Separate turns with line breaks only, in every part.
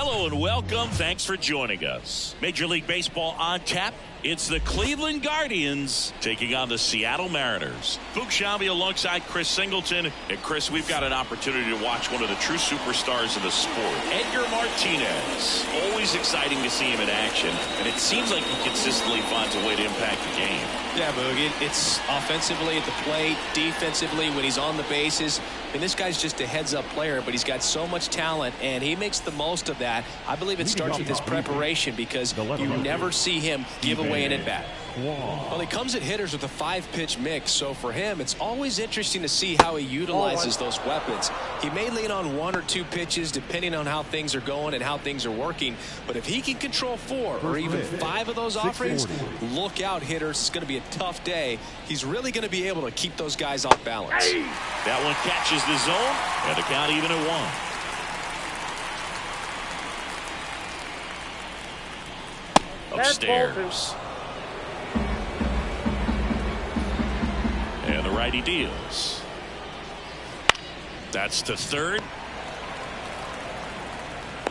Hello and welcome. Thanks for joining us. Major League Baseball on tap. It's the Cleveland Guardians taking on the Seattle Mariners. Fuchs Shambi alongside Chris Singleton. And Chris, we've got an opportunity to watch one of the true superstars of the sport, Edgar Martinez. Always exciting to see him in action, and it seems like he consistently finds a way to impact the game.
Yeah, Boog, it's offensively at the plate, defensively when he's on the bases. And this guy's just a heads-up player, but he's got so much talent, and he makes the most of that. I believe it starts with his preparation because you never see him give away an at-bat. Well, he comes at hitters with a 5-pitch mix, so for him, it's always interesting to see how he utilizes those weapons. He may lean on 1 or 2 pitches depending on how things are going and how things are working, but if he can control 4 or even 5 of those offerings, look out, hitters. It's going to be a tough day. He's really going to be able to keep those guys off balance.
That one catches the zone, and the count even at 1. Upstairs. And the righty deals. That's to third.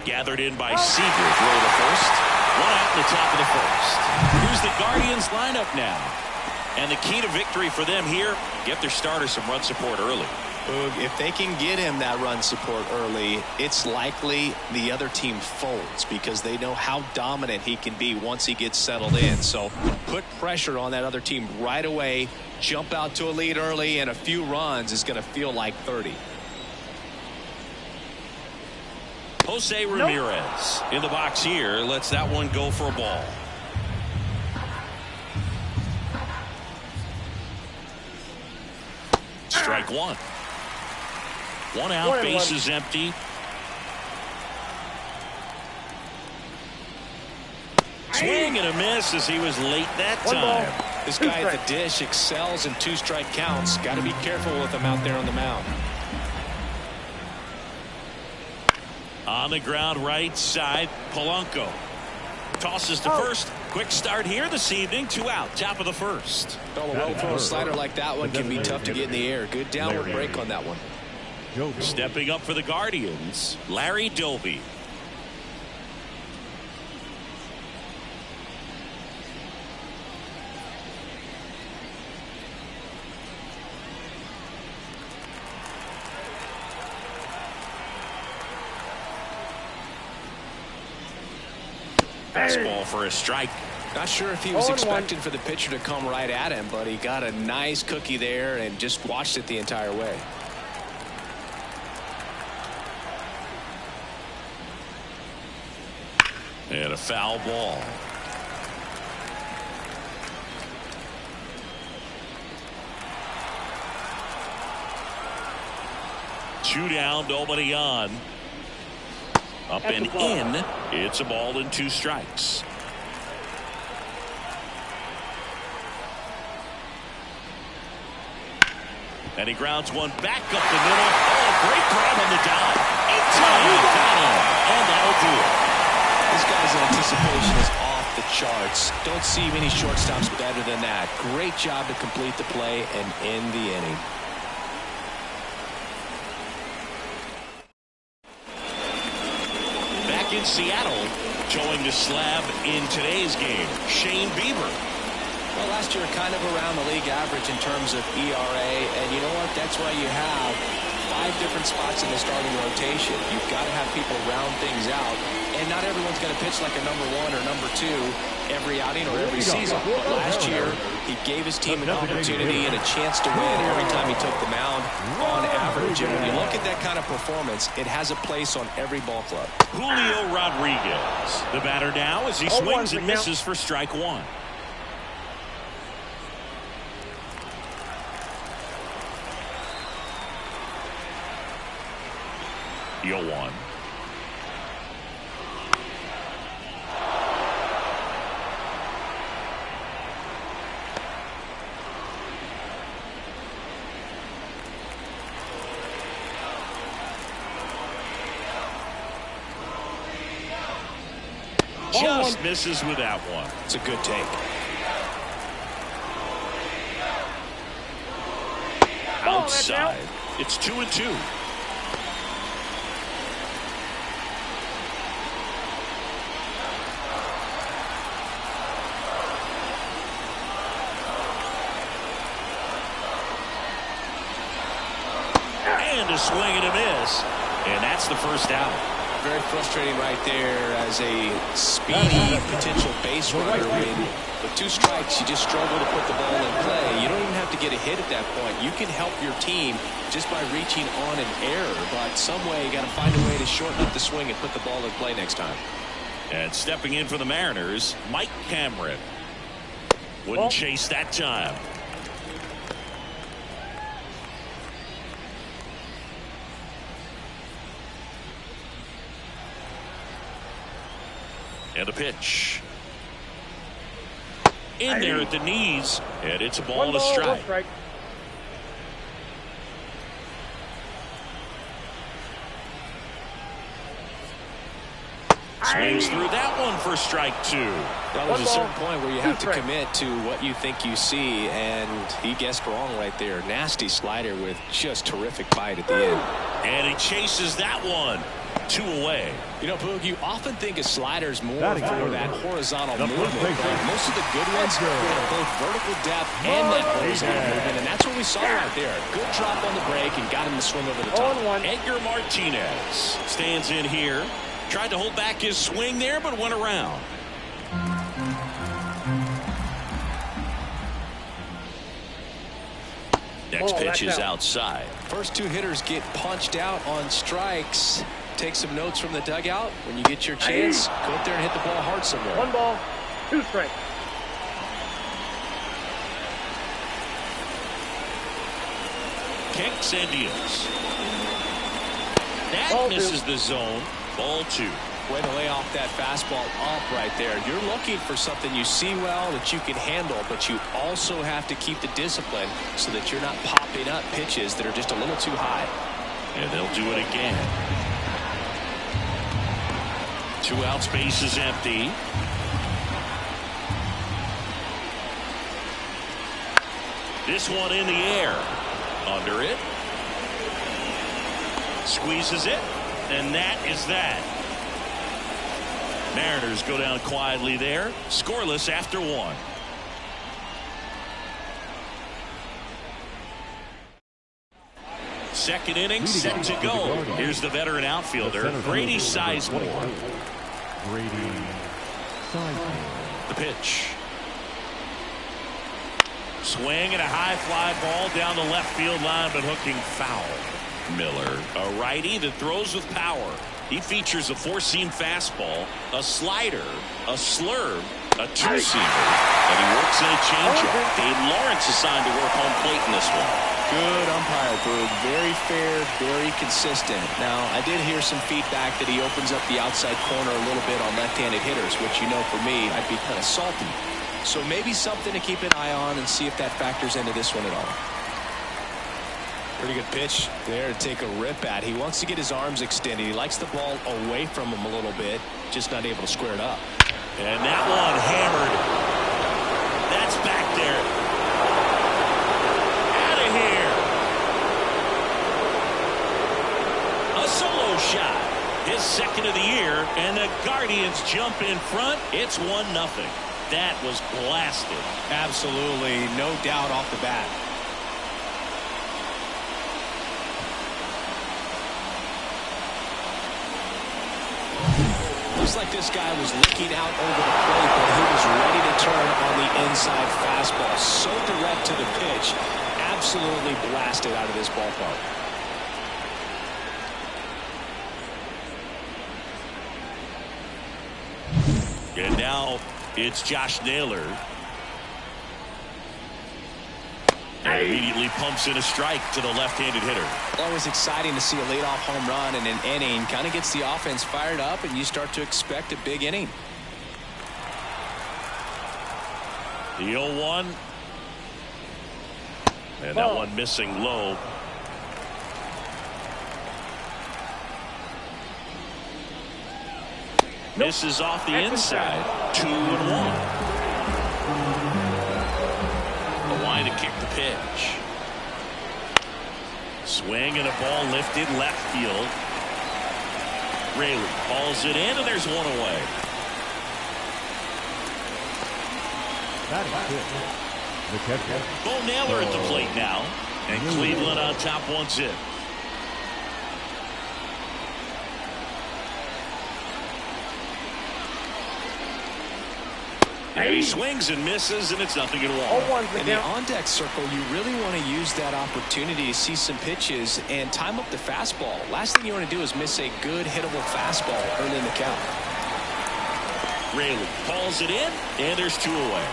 Gathered in by Seager. Throw to first. 1 out in the top of the first. Here's the Guardians lineup now. And the key to victory for them here, get their starter some run support early.
If they can get him that run support early, it's likely the other team folds because they know how dominant he can be once he gets settled in. So put pressure on that other team right away, jump out to a lead early, and a few runs is going to feel like 30.
Jose Ramirez in the box here lets that one go for a ball. Strike 1. 1 out, bases empty. Swing and a miss as he was late that time.
This guy at the dish excels in 2-strike counts. Got to be careful with him out there on the mound.
On the ground right side, Polanco tosses to first. Quick start here this evening. 2 out, top of the first.
Well, a well-thrown slider like that one can be tough to get in the air. Good downward break on that one.
Stepping up for the Guardians, Larry Doby. Fastball for a strike.
Not sure if he was expecting for the pitcher to come right at him, but he got a nice cookie there and just watched it the entire way.
And a foul ball. Two down, nobody on. Up and in. It's a ball and 2 strikes. And he grounds one back up the middle. Oh, great grab on the dive. In time, got him. And that'll do it.
This guy's anticipation is off the charts. Don't see many shortstops better than that. Great job to complete the play and end the inning.
Back in Seattle, towing the slab in today's game, Shane Bieber.
Well, last year kind of around the league average in terms of ERA, and you know what? That's why you have 5 different spots in the starting rotation. You've got to have people round things out, and not everyone's going to pitch like a number 1 or number 2 every outing or every season. But last year, he gave his team an opportunity and a chance to win every time he took the mound on average. And when you look at that kind of performance, it has a place on every ball club.
Julio Rodriguez, the batter now as he swings and misses for strike 1. Yo 1. Just misses with that one.
It's a good take.
Outside. It's 2-2. to swing and a miss. And that's the first out.
Very frustrating right there as a speedy potential base runner. With 2 strikes, you just struggle to put the ball in play. You don't even have to get a hit at that point. You can help your team just by reaching on an error. But some way, you got to find a way to shorten up the swing and put the ball in play next time.
And stepping in for the Mariners, Mike Cameron. Wouldn't chase that time. And a pitch. In there at the knees, and it's a ball and a strike. Swings through that one for strike 2.
That was a certain point where you have to commit to what you think you see, and he guessed wrong right there. Nasty slider with just terrific bite at the end.
And he chases that one. 2 away.
You know, Boog, you often think of sliders more for that horizontal movement, but most of the good ones have both vertical depth and that horizontal movement, and that's what we saw right there. Good drop on the break and got him to swing over the top.
Edgar Martinez stands in here. Tried to hold back his swing there, but went around. Next pitch is outside.
First 2 hitters get punched out on strikes. Take some notes from the dugout. When you get your chance, go up there and hit the ball hard somewhere.
1 ball, 2 strikes.
Kicks and deals. That misses the zone. Ball 2.
Way to lay off that fastball up right there. You're looking for something you see well that you can handle, but you also have to keep the discipline so that you're not popping up pitches that are just a little too high.
And they'll do it again. 2 outs, base is empty. This one in the air. Under it. Squeezes it. And that is that. Mariners go down quietly there. Scoreless after 1. Second inning set to go. Here's the veteran outfielder, Grady Sizemore. The pitch. Swing and a high fly ball down the left field line, but hooking foul. Miller, a righty that throws with power. He features a 4-seam fastball, a slider, a slurve, a 2-seamer, and he works in a changeup. Dave Lawrence assigned to work home plate in this one.
Good umpire, Boog. Very fair, very consistent. Now, I did hear some feedback that he opens up the outside corner a little bit on left-handed hitters, which, you know, for me, I'd be kind of salty. So maybe something to keep an eye on and see if that factors into this one at all. Pretty good pitch there to take a rip at. He wants to get his arms extended. He likes the ball away from him a little bit, just not able to square it up.
And that one hammered. That's back there. Out of here. A solo shot. His second of the year, and the Guardians jump in front. It's 1-0. That was blasted.
Absolutely, no doubt off the bat. Looks like this guy was looking out over the plate, but he was ready to turn on the inside fastball. So direct to the pitch. Absolutely blasted out of this ballpark.
And now it's Josh Naylor. And immediately pumps in a strike to the left-handed hitter.
Always exciting to see a leadoff home run in an inning. Kind of gets the offense fired up, and you start to expect a big inning.
The 0-1. And that one missing low. Misses off the inside. 2-1. To kick the pitch. Swing and a ball lifted left field. Raley hauls it in, and there's 1 away. Bo Naylor at the plate now, and Cleveland on top 1-0. And he swings and misses, and it's 0-1.
In the on-deck circle, you really want to use that opportunity to see some pitches and time up the fastball. Last thing you want to do is miss a good hittable fastball early in the count.
Raley calls it in, and there's 2 away.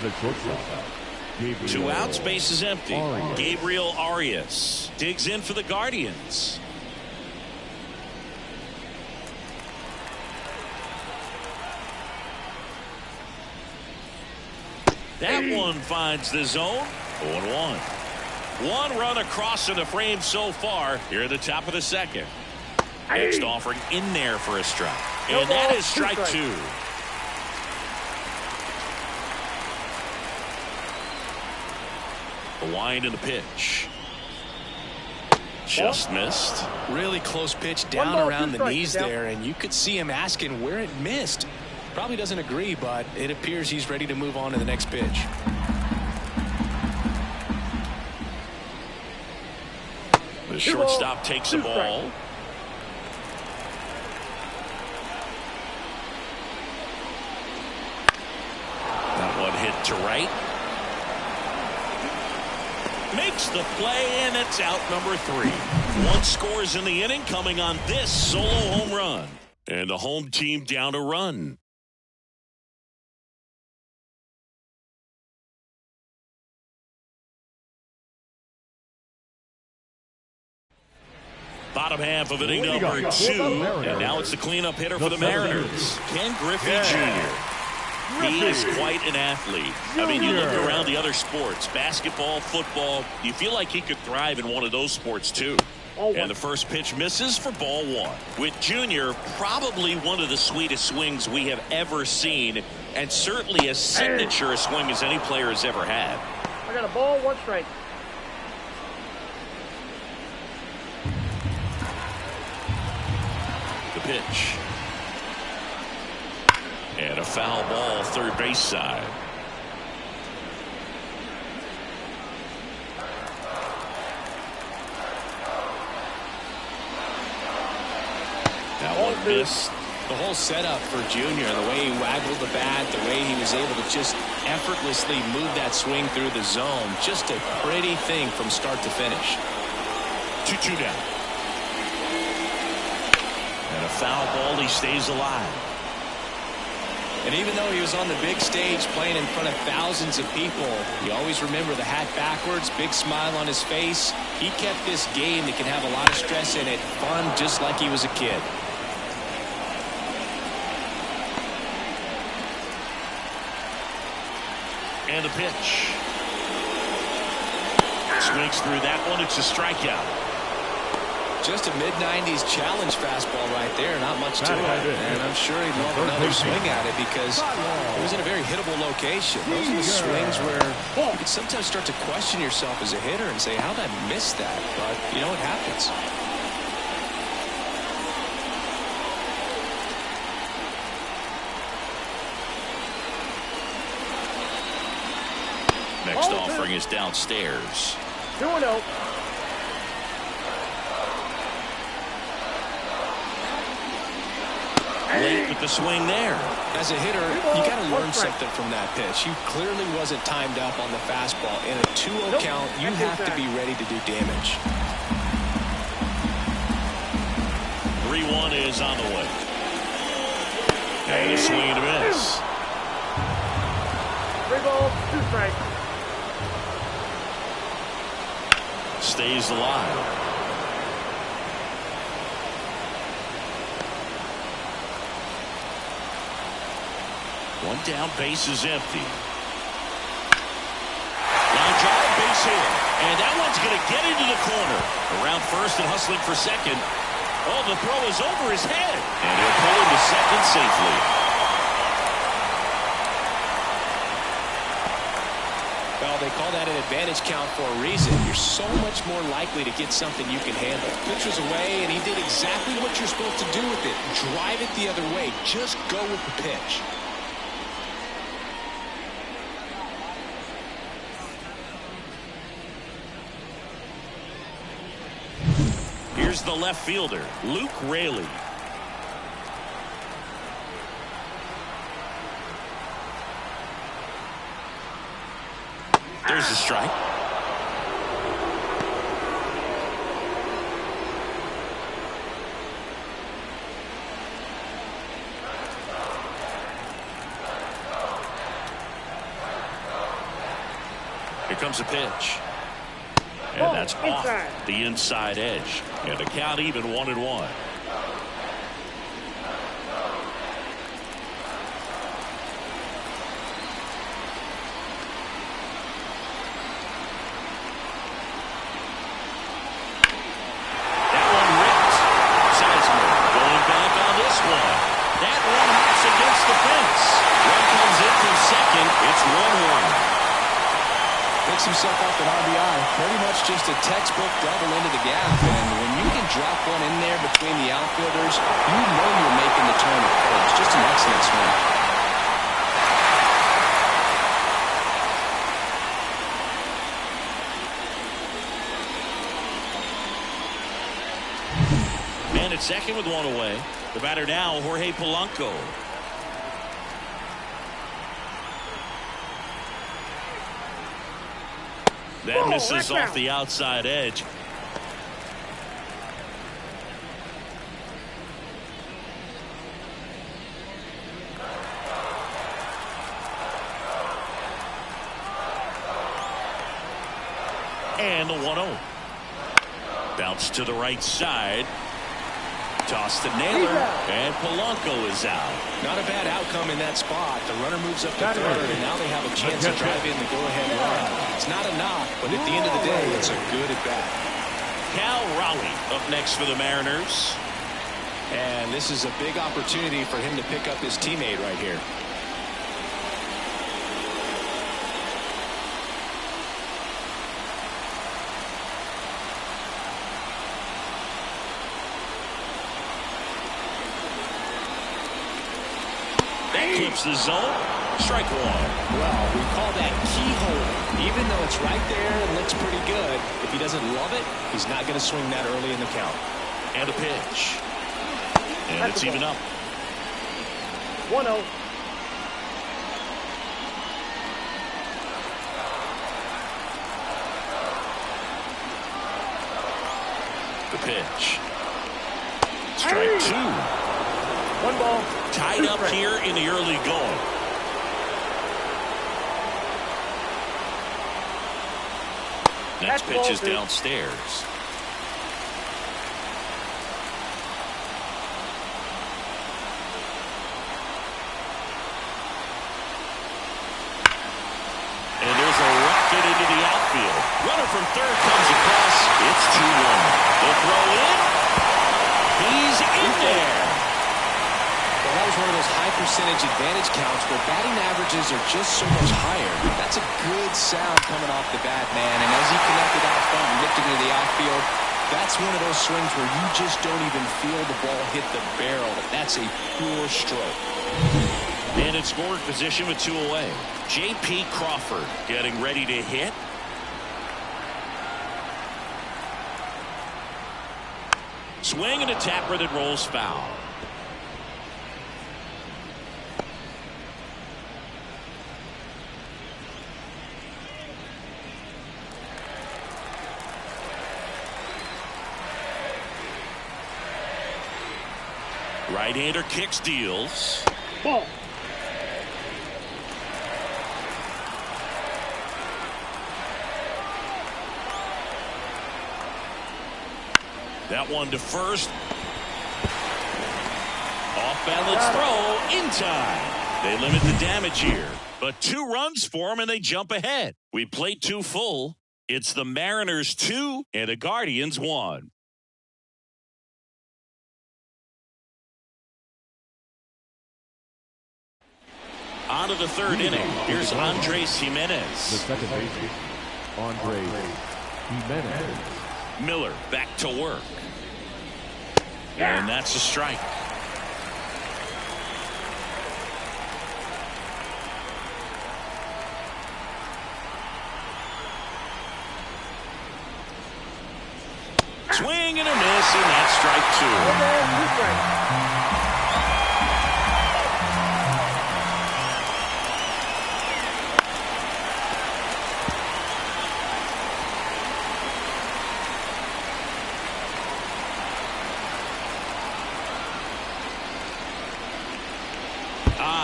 The shortstop.
2 outs, base is empty. Gabriel Arias digs in for the Guardians. That one finds the zone. 0-1. 1 run across in the frame so far here at the top of the second. Next offering in there for a strike. And that is strike 2. The wind and the pitch. Just missed.
Really close pitch down around the knees there, and you could see him asking where it missed. Probably doesn't agree, but it appears he's ready to move on to the next pitch.
The shortstop takes the ball. That one hit to right. Makes the play, and it's out number 3. 1 scores in the inning, coming on this solo home run. And the home team down a run. Bottom half of inning number 2. And now it's the cleanup hitter for the Mariners, Ken Griffey Jr. He is quite an athlete. I mean, you look around the other sports, basketball, football, you feel like he could thrive in one of those sports too. And the first pitch misses for ball 1. With Junior, probably one of the sweetest swings we have ever seen, and certainly as signature a swing as any player has ever had.
I got a ball, 1 strike.
The pitch. And a foul ball, third base side. That one missed.
The whole setup for Junior, the way he waggled the bat, the way he was able to just effortlessly move that swing through the zone, just a pretty thing from start to finish.
2-2 down. And a foul ball, he stays alive.
And even though he was on the big stage playing in front of thousands of people, you always remember the hat backwards, big smile on his face. He kept this game that can have a lot of stress in it fun, just like he was a kid.
And the pitch. Swings through that one. It's a strikeout.
Just a mid-90s challenge fastball right there. Not much to it. And I'm sure he'd love another swing at it because it was in a very hittable location. Those are the swings where you can sometimes start to question yourself as a hitter and say, how did I miss that? But, you know, it happens.
Next offering is downstairs.
2-0.
Late with the swing there.
As a hitter, you got to learn something from that pitch. He clearly wasn't timed up on the fastball. In a 2-0 count, you have to be ready to do damage.
3-1 is on the way. And a swing and a miss.
3 balls, 2 strikes.
Stays alive. One down, base is empty. Line drive, base hit. And that one's going to get into the corner. Around first and hustling for second. Oh, the throw is over his head. And he'll pull him to second safely.
Well, they call that an advantage count for a reason. You're so much more likely to get something you can handle. Pitch was away, and he did exactly what you're supposed to do with it. Drive it the other way. Just go with the pitch.
Here's the left fielder, Luke Raley. There's a strike. Here comes a pitch. And that's off the inside edge. And the count even 1-1.
Himself up an RBI. Pretty much just a textbook double into the gap. And when you can drop one in there between the outfielders, you know you're making the turn at first. Just an excellent swing.
Man at second with one away. The batter now, Jorge Polanco. That misses off the outside edge. And the 1-0. Bounce to the right side. Toss to Naylor, and Polanco is out.
Not a bad outcome in that spot. The runner moves up to third, and now they have a chance to drive in the go-ahead run. It's not a knock, but at the end of the day, it's a good at-bat.
Cal Raleigh up next for the Mariners.
And this is a big opportunity for him to pick up his teammate right here.
Keeps the zone. Strike one.
Well, we call that keyhole. Even though it's right there and looks pretty good, if he doesn't love it, he's not going to swing that early in the count.
And a pitch. And it's even up.
1-0.
The pitch. Strike two.
1 ball.
Tied up here in the early going. Next pitch is downstairs. And there's a rocket into the outfield. Runner from third comes across. It's 2-1. The throw in. He's in there.
Well, that was one of those high percentage advantage counts where batting averages are just so much higher. That's a good sound coming off the bat, man. And as he connected out front and lifted into the outfield, that's one of those swings where you just don't even feel the ball hit the barrel. That's a pure stroke.
And in scoring position with 2 away. J.P. Crawford getting ready to hit. Swing and a tapper that rolls foul. Right-hander kicks, deals.
Ball.
That one to first. Off-balance throw in time. They limit the damage here. But 2 runs for them, and they jump ahead. We played 2 full. It's the Mariners 2 and the Guardians 1. On to the third inning. Here's Andres Jimenez.
The second baseman, Andres Jimenez.
Miller back to work. And that's a strike. Swing and a miss, and that's strike 2.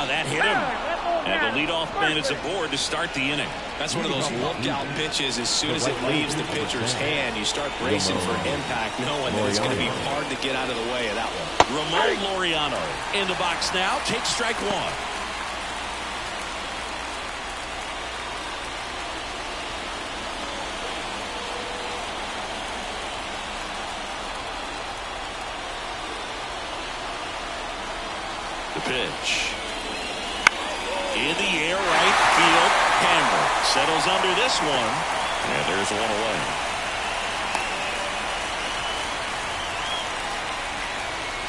That hit him. And the leadoff man is aboard to start the inning.
That's one of those lookout pitches. As soon as it leaves the pitcher's hand, you start bracing for impact, knowing that it's going to be hard to get out of the way of that one.
Ramon Laureano in the box now. Takes strike one. The pitch. In the air, right field. Hammer settles under this one. And there's one away.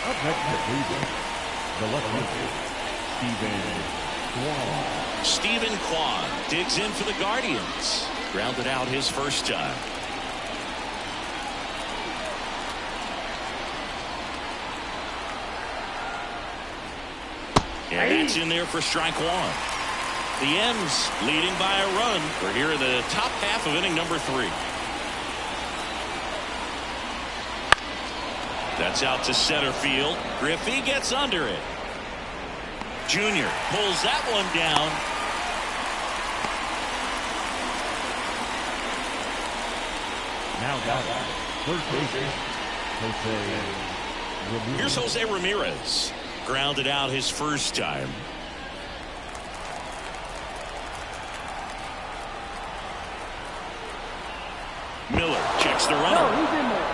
Up next at Cleveland, the left fielder,
Stephen Kwan digs in for the Guardians. Grounded out his first time. And that's in there for strike one. The M's leading by a run. We're here in the top half of inning number 3. That's out to center field. Griffey gets under it. Junior pulls that one down.
now got first baseman, Jose.
Here's Jose Ramirez. Grounded out his first time. Miller checks the runner.
No, he's in there.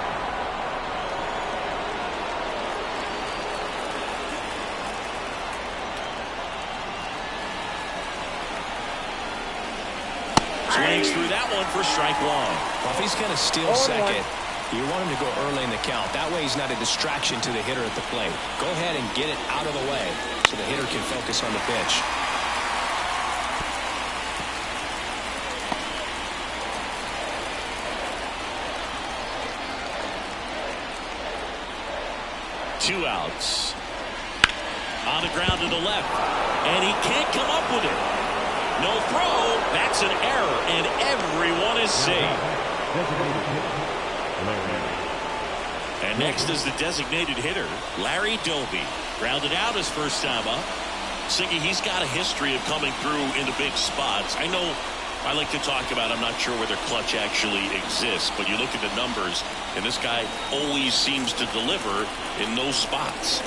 Swings through that one for strike one.
Well, if he's going to steal second, you want him to go early in the count. That way he's not a distraction to the hitter at the plate. Go ahead and get it out of the way so the hitter can focus on the pitch.
Two outs. On the ground to the left. And he can't come up with it. No throw. That's an error. And everyone is saved. And next is the designated hitter, Larry Doby. Grounded out his first time up. Siggy, he's got a history of coming through in the big spots. I know I like to talk about, I'm not sure whether clutch actually exists, but you look at the numbers, and this guy always seems to deliver in those spots.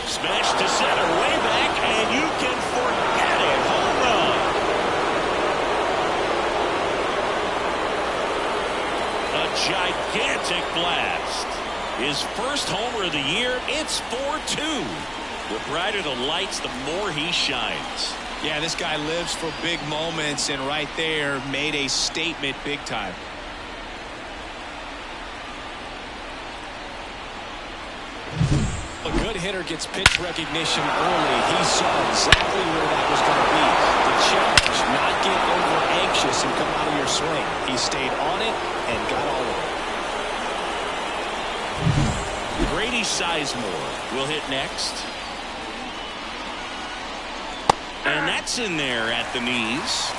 Smash to center, way back, and you can forget it. Home run. A gigantic blast. His first homer of the year. It's 4-2. The brighter the lights, the more he shines.
Yeah, this guy lives for big moments, and right there made a statement big time. A good hitter gets pitch recognition early. He saw exactly where that was going to be. The challenge, not get over anxious and come out of your swing. He stayed on it and got all of it.
Brady Sizemore will hit next. And that's in there at the knees.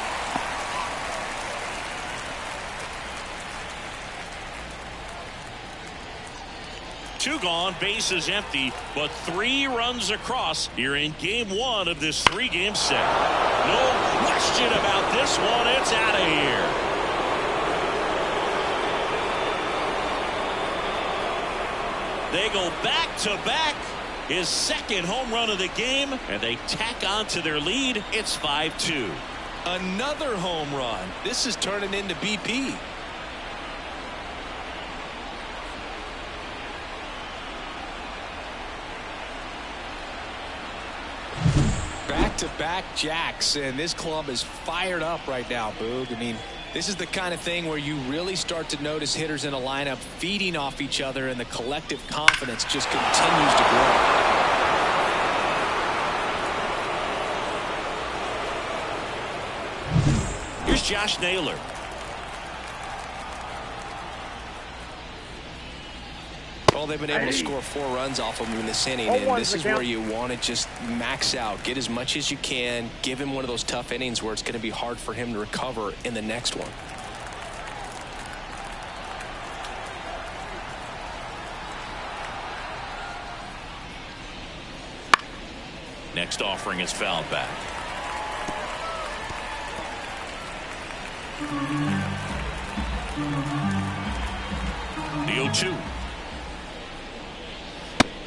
Two gone, bases empty, but 3 runs across here in game 1 of this 3-game set. No question about this one. It's out of here. They go back to back. His second home run of the game, and they tack on to their lead. It's 5-2.
Another home run. This is turning into BP. Back-to-back jacks, and this club is fired up right now, Boog. I mean, this is the kind of thing where you really start to notice hitters in a lineup feeding off each other, and the collective confidence just continues to grow.
Here's Josh Naylor.
Well, they've been able to score 4 runs off of him in this inning, and this is where you want to just max out, get as much as you can, give him one of those tough innings where it's going to be hard for him to recover in the next one.
Next offering is fouled back. The 0-2.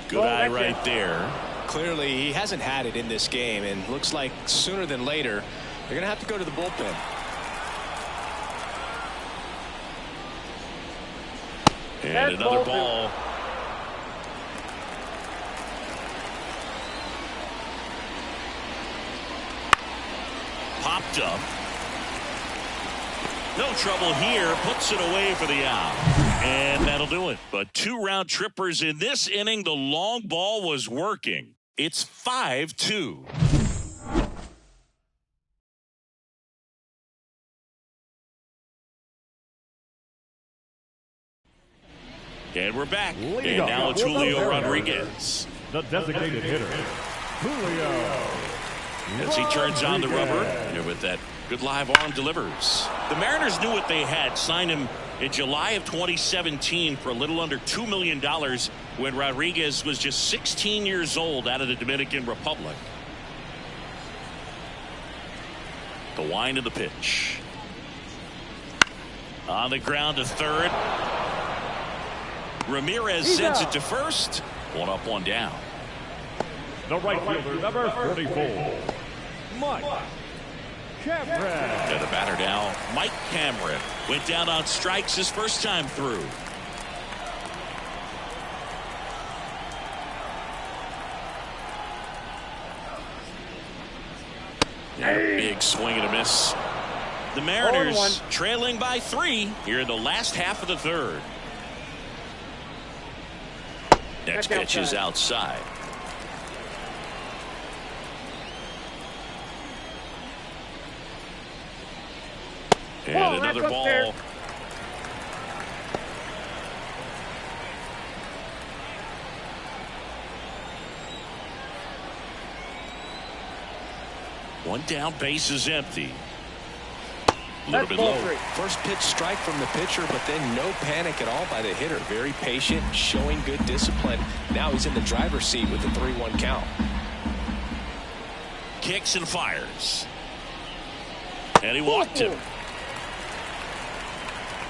Good eye right there.
Clearly, he hasn't had it in this game, and looks like sooner than later, they're going to have to go to the bullpen.
And another ball. Popped up. No trouble here. Puts it away for the out. And that'll do it. But 2 round trippers in this inning. The long ball was working. It's 5-2. And we're back. And now it's Julio Rodriguez.
The designated hitter, Julio.
As he turns on the rubber, and with that good live arm delivers. The Mariners knew what they had. Signed him in July of 2017 for a little under $2 million when Rodriguez was just 16 years old out of the Dominican Republic. The wind of the pitch. On the ground to third. Ramirez sends it to first. 1 up, 1 down.
The right fielder, number 44, Mike Cameron.
And the batter now, Mike Cameron. Went down on strikes his first time through. Big swing and a miss. The Mariners trailing by 3 here in the last half of the third. Next pitch is outside. And another ball. One down, base is empty. A little bit low.
First pitch strike from the pitcher, but then no panic at all by the hitter. Very patient, showing good discipline. Now he's in the driver's seat with the 3-1 count.
Kicks and fires. And he walked him.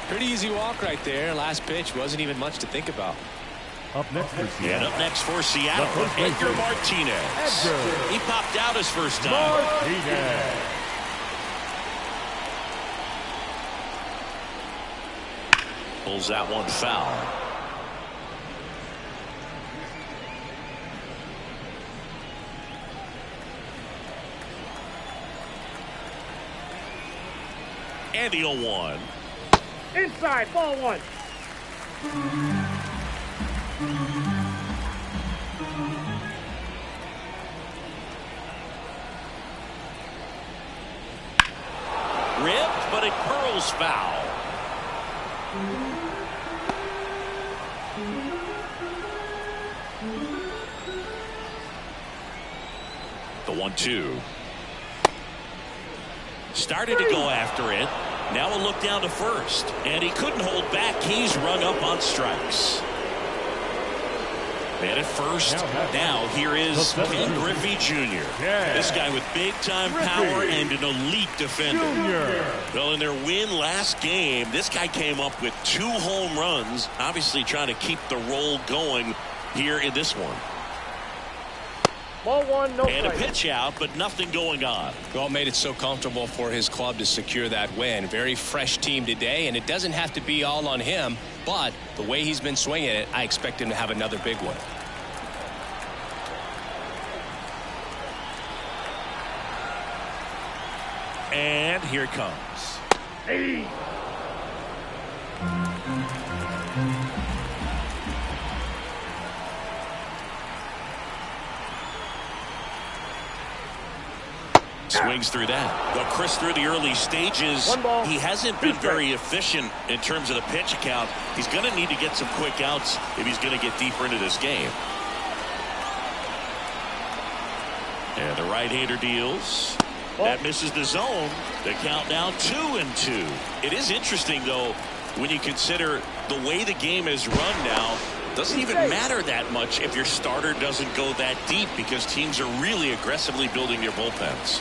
Pretty easy walk right there. Last pitch wasn't even much to think about.
Up next for Seattle.
And up next for Seattle, Edgar Martinez. He popped out his first time.
Martinez.
Pulls that one foul. And the 0-1.
Inside, ball 1.
Ripped, but it curls foul. The 1-2. Started to go after it. Now a look down to first. And he couldn't hold back. He's rung up on strikes. And at first, now here is Ken Griffey Jr. This guy with big-time power and an elite defender. Well, in their win last game, this guy came up with 2 home runs, obviously trying to keep the roll going here in this one.
Ball 1, no
And a
strike.
pitch out, but nothing going on.
Well, made it so comfortable for his club to secure that win. Very fresh team today, and it doesn't have to be all on him, but the way he's been swinging it, I expect him to have another big one.
And here it comes.
Hey.
Swings through that. But Chris, through the early stages, he hasn't been very efficient in terms of the pitch count. He's going to need to get some quick outs if he's going to get deeper into this game. And the right-hander deals. That misses the zone. The count now 2-2. It is interesting, though, when you consider the way the game is run now. Doesn't even matter that much if your starter doesn't go that deep because teams are really aggressively building their bullpens.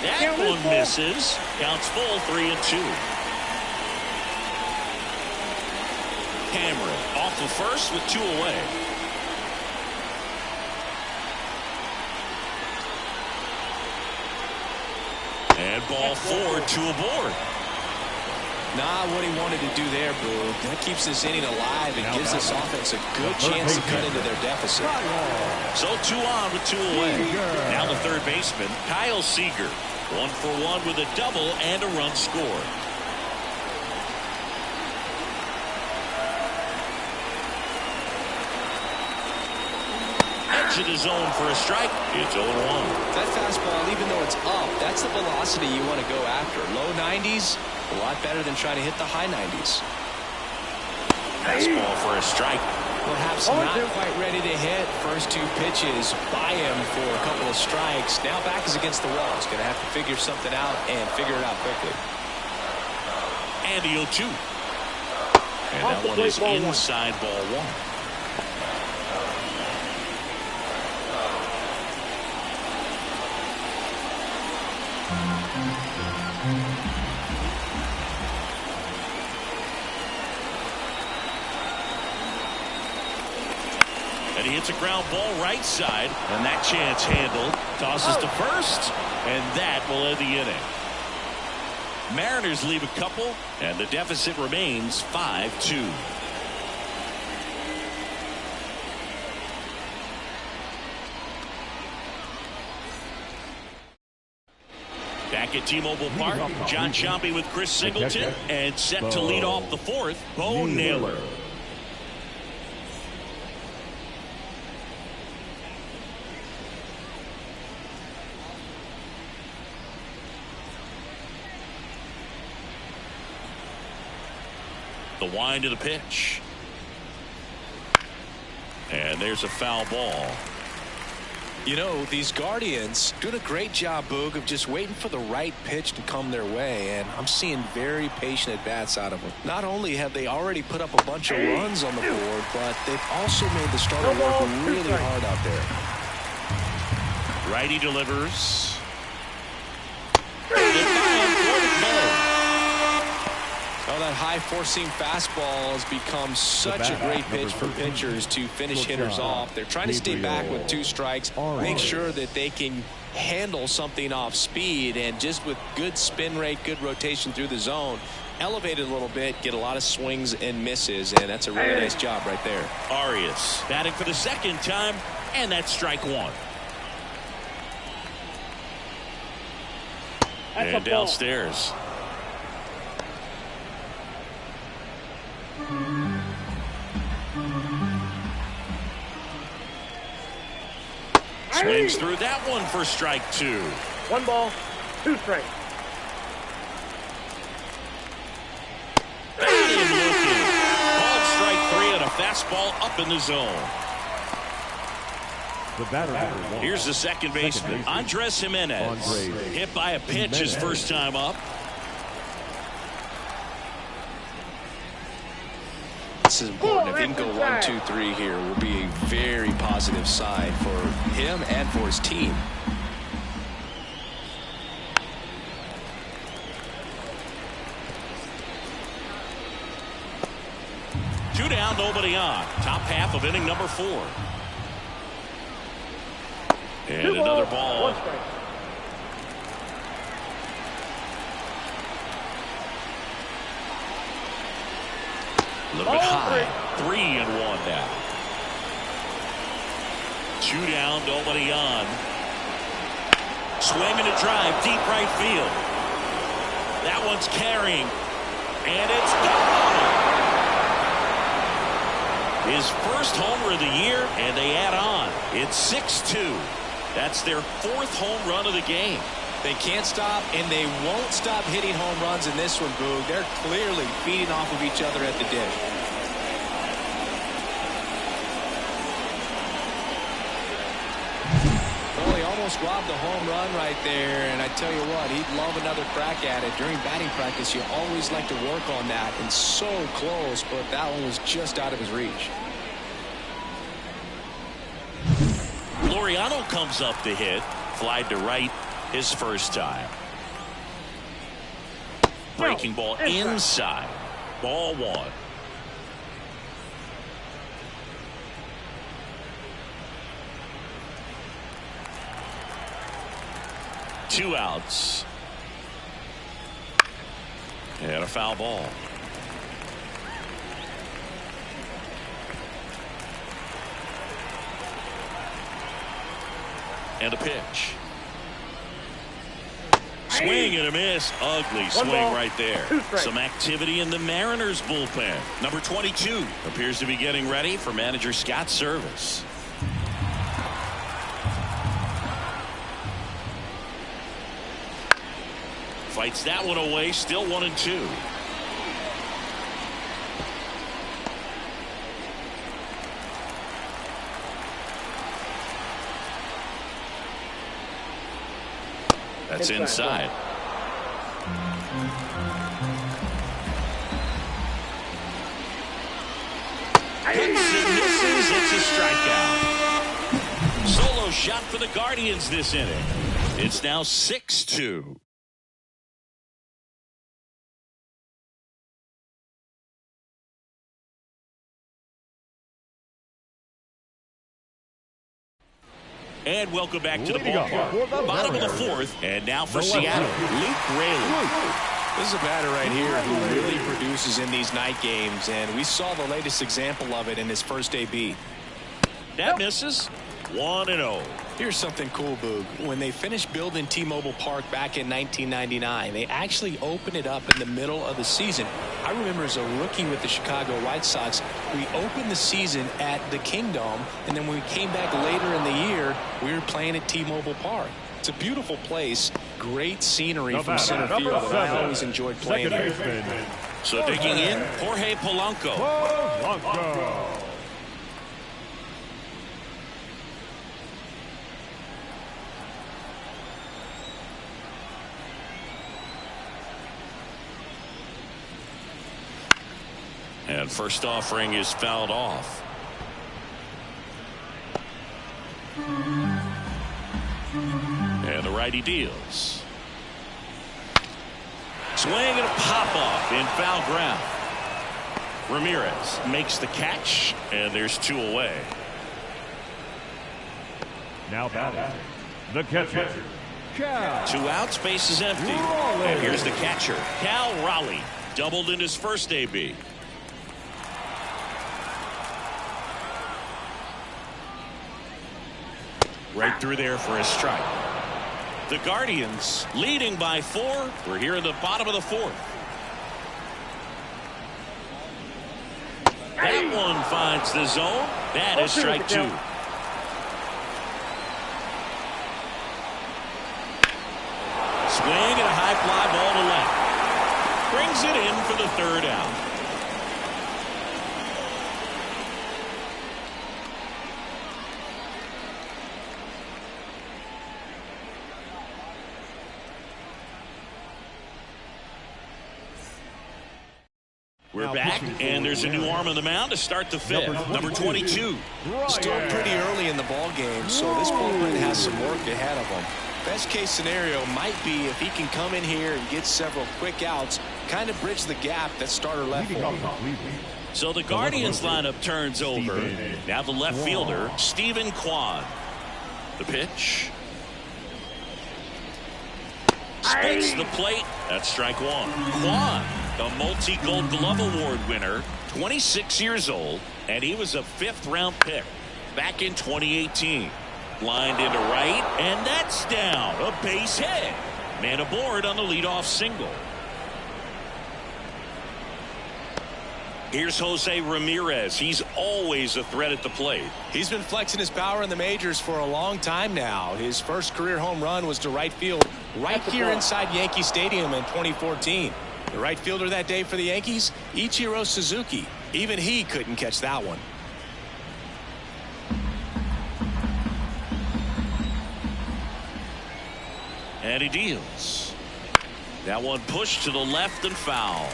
That one misses. Counts full, 3-2. Cameron off the first with 2 away. And ball 4, 2 aboard.
Not what he wanted to do there, Boo. That keeps this inning alive and gives this offense a good chance to cut into their deficit.
So 2 on with 2 away. Now the third baseman, Kyle Seager. 1 for 1 with a double and a run scored. Edge of the zone for a strike. It's 0-1.
That fastball, even though it's up, that's the velocity you want to go after. Low 90s, a lot better than trying to hit the high 90s.
Fastball for a strike.
Perhaps not quite ready to hit. First 2 pitches by him for a couple of strikes. Now back is against the wall. He's going to have to figure something out and figure it out quickly.
And the 0-2. And that one is inside ball 1. He hits a ground ball right side, and that chance handled. Tosses to first, and that will end the inning. Mariners leave a couple, and the deficit remains 5-2. Back at T-Mobile Park, John Chompy with Chris Singleton, and set to lead off the 4th, Bo Naylor. The wind of the pitch. And there's a foul ball.
You know, these Guardians doing a great job, Boog, of just waiting for the right pitch to come their way, and I'm seeing very patient at-bats out of them. Not only have they already put up a bunch of runs on the board, but they've also made the starter work really hard out there.
Righty delivers.
Oh, that high four-seam fastball has become such a great pitch for pitchers to finish hitters off. They're trying to stay back with 2 strikes, make sure that they can handle something off speed, and just with good spin rate, good rotation through the zone, elevate it a little bit, get a lot of swings and misses, and that's a really nice job right there.
Arias batting for the 2nd time, and that's strike 1. And downstairs. Swings through that one for strike 2.
1 ball, 2 strikes.
Batting looking. Called strike 3 and a fastball up in the zone.
The batter.
Here's the second baseman, Andres Jimenez. Hit by a pitch his first time up.
This is important. If he can go 1, 2, 3 here, will be a very positive sign for him and for his team.
Two down, nobody on. Top half of inning number 4. And another ball. A little bit high. 3-1 now. 2 down, nobody on. Swing and a drive, deep right field. That one's carrying. And it's gone. His first homer of the year, and they add on. It's 6-2. That's their 4th home run of the game.
They can't stop, and they won't stop hitting home runs in this one, Boog. They're clearly feeding off of each other at the dish. Well, he almost squab the home run right there, and I tell you what, he'd love another crack at it. During batting practice, you always like to work on that, and so close, but that one was just out of his reach.
Laureano comes up to hit. Flied to right his first time. Breaking ball inside. Ball one. Two outs. And a foul ball. And a pitch. Swing and a miss. Ugly swing right there. Some activity in the Mariners bullpen. Number 22 appears to be getting ready for manager Scott's service. Fights that one away. Still 1-2. That's inside. Misses. It's a strikeout. Solo shot for the Guardians this inning. It's now 6-2. And welcome back to the ballpark. Bottom of the fourth, and now for Seattle, Luke Raley.
This is a batter right here who really produces in these night games, and we saw the latest example of it in his first AB.
That misses. 1-0.
Here's something cool, Boog. When they finished building T-Mobile Park back in 1999, they actually opened it up in the middle of the season. I remember as a rookie with the Chicago White Sox, we opened the season at the Kingdome, and then when we came back later in the year, we were playing at T-Mobile Park. It's a beautiful place, great scenery from center field, and I always enjoyed playing here.
So digging in, Jorge Polanco. And first offering is fouled off. And the righty deals. Swing and a pop-off in foul ground. Ramirez makes the catch, and there's two away.
Now batting, the catcher.
Two outs, base is empty. And here's the catcher, Cal Raleigh. Doubled in his first AB. Right through there for a strike. The Guardians leading by 4. We're here in the bottom of the fourth. That one finds the zone. That is strike 2. Swing and a high fly ball to left. Brings it in for the third out. We're back, and there's a new arm on the mound to start the fifth. Number 22.
Still pretty early in the ball game, so this bullpen has some work ahead of them. Best case scenario might be if he can come in here and get several quick outs, kind of bridge the gap that starter left for him.
So the Guardians lineup turns over. Now the left fielder, Stephen Kwan. The pitch. Spits the plate. That's strike 1. Kwan, the multi-Gold Glove Award winner, 26 years old, and he was a 5th-round pick back in 2018. Lined into right, and that's down. A base hit. Man aboard on the leadoff single. Here's Jose Ramirez. He's always a threat at the plate.
He's been flexing his power in the majors for a long time now. His first career home run was to right field right here inside Yankee Stadium in 2014. The right fielder that day for the Yankees, Ichiro Suzuki. Even he couldn't catch that one.
And he deals. That one pushed to the left and foul.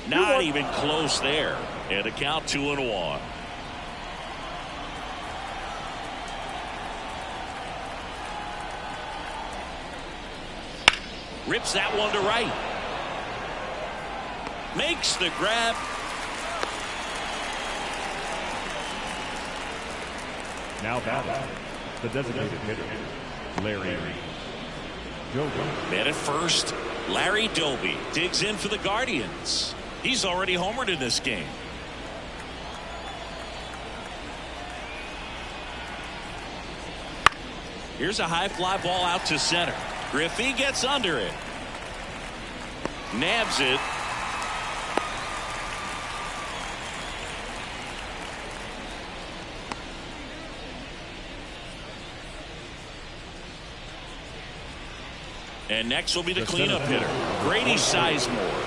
Not even close there. And a count 2-1. Rips that one to right. Makes the grab.
Now batting, the designated hitter, Larry Doby.
Man at first, Larry Doby digs in for the Guardians. He's already homered in this game. Here's a high fly ball out to center. Griffey gets under it. Nabs it. And next will be the cleanup hitter, Grady Sizemore.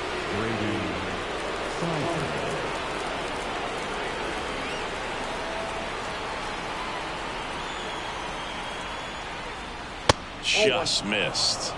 Just missed.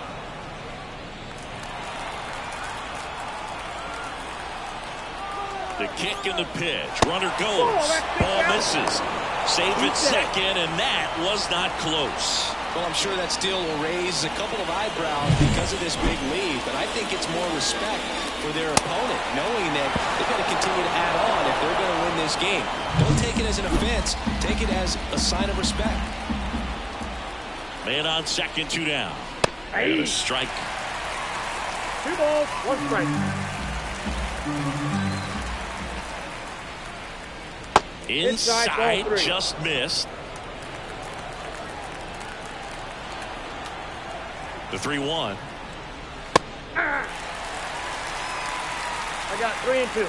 The kick and the pitch. Runner goes. Ball misses. Save at second, and that was not close.
Well, I'm sure that steal will raise a couple of eyebrows because of this big lead, but I think it's more respect for their opponent, knowing that they've got to continue to add on if they're going to win this game. Don't take it as an offense. Take it as a sign of respect.
Man on second, 2 down. And a strike.
2 balls, 1 strike.
Inside, just missed. The 3-1.
I got 3 and 2.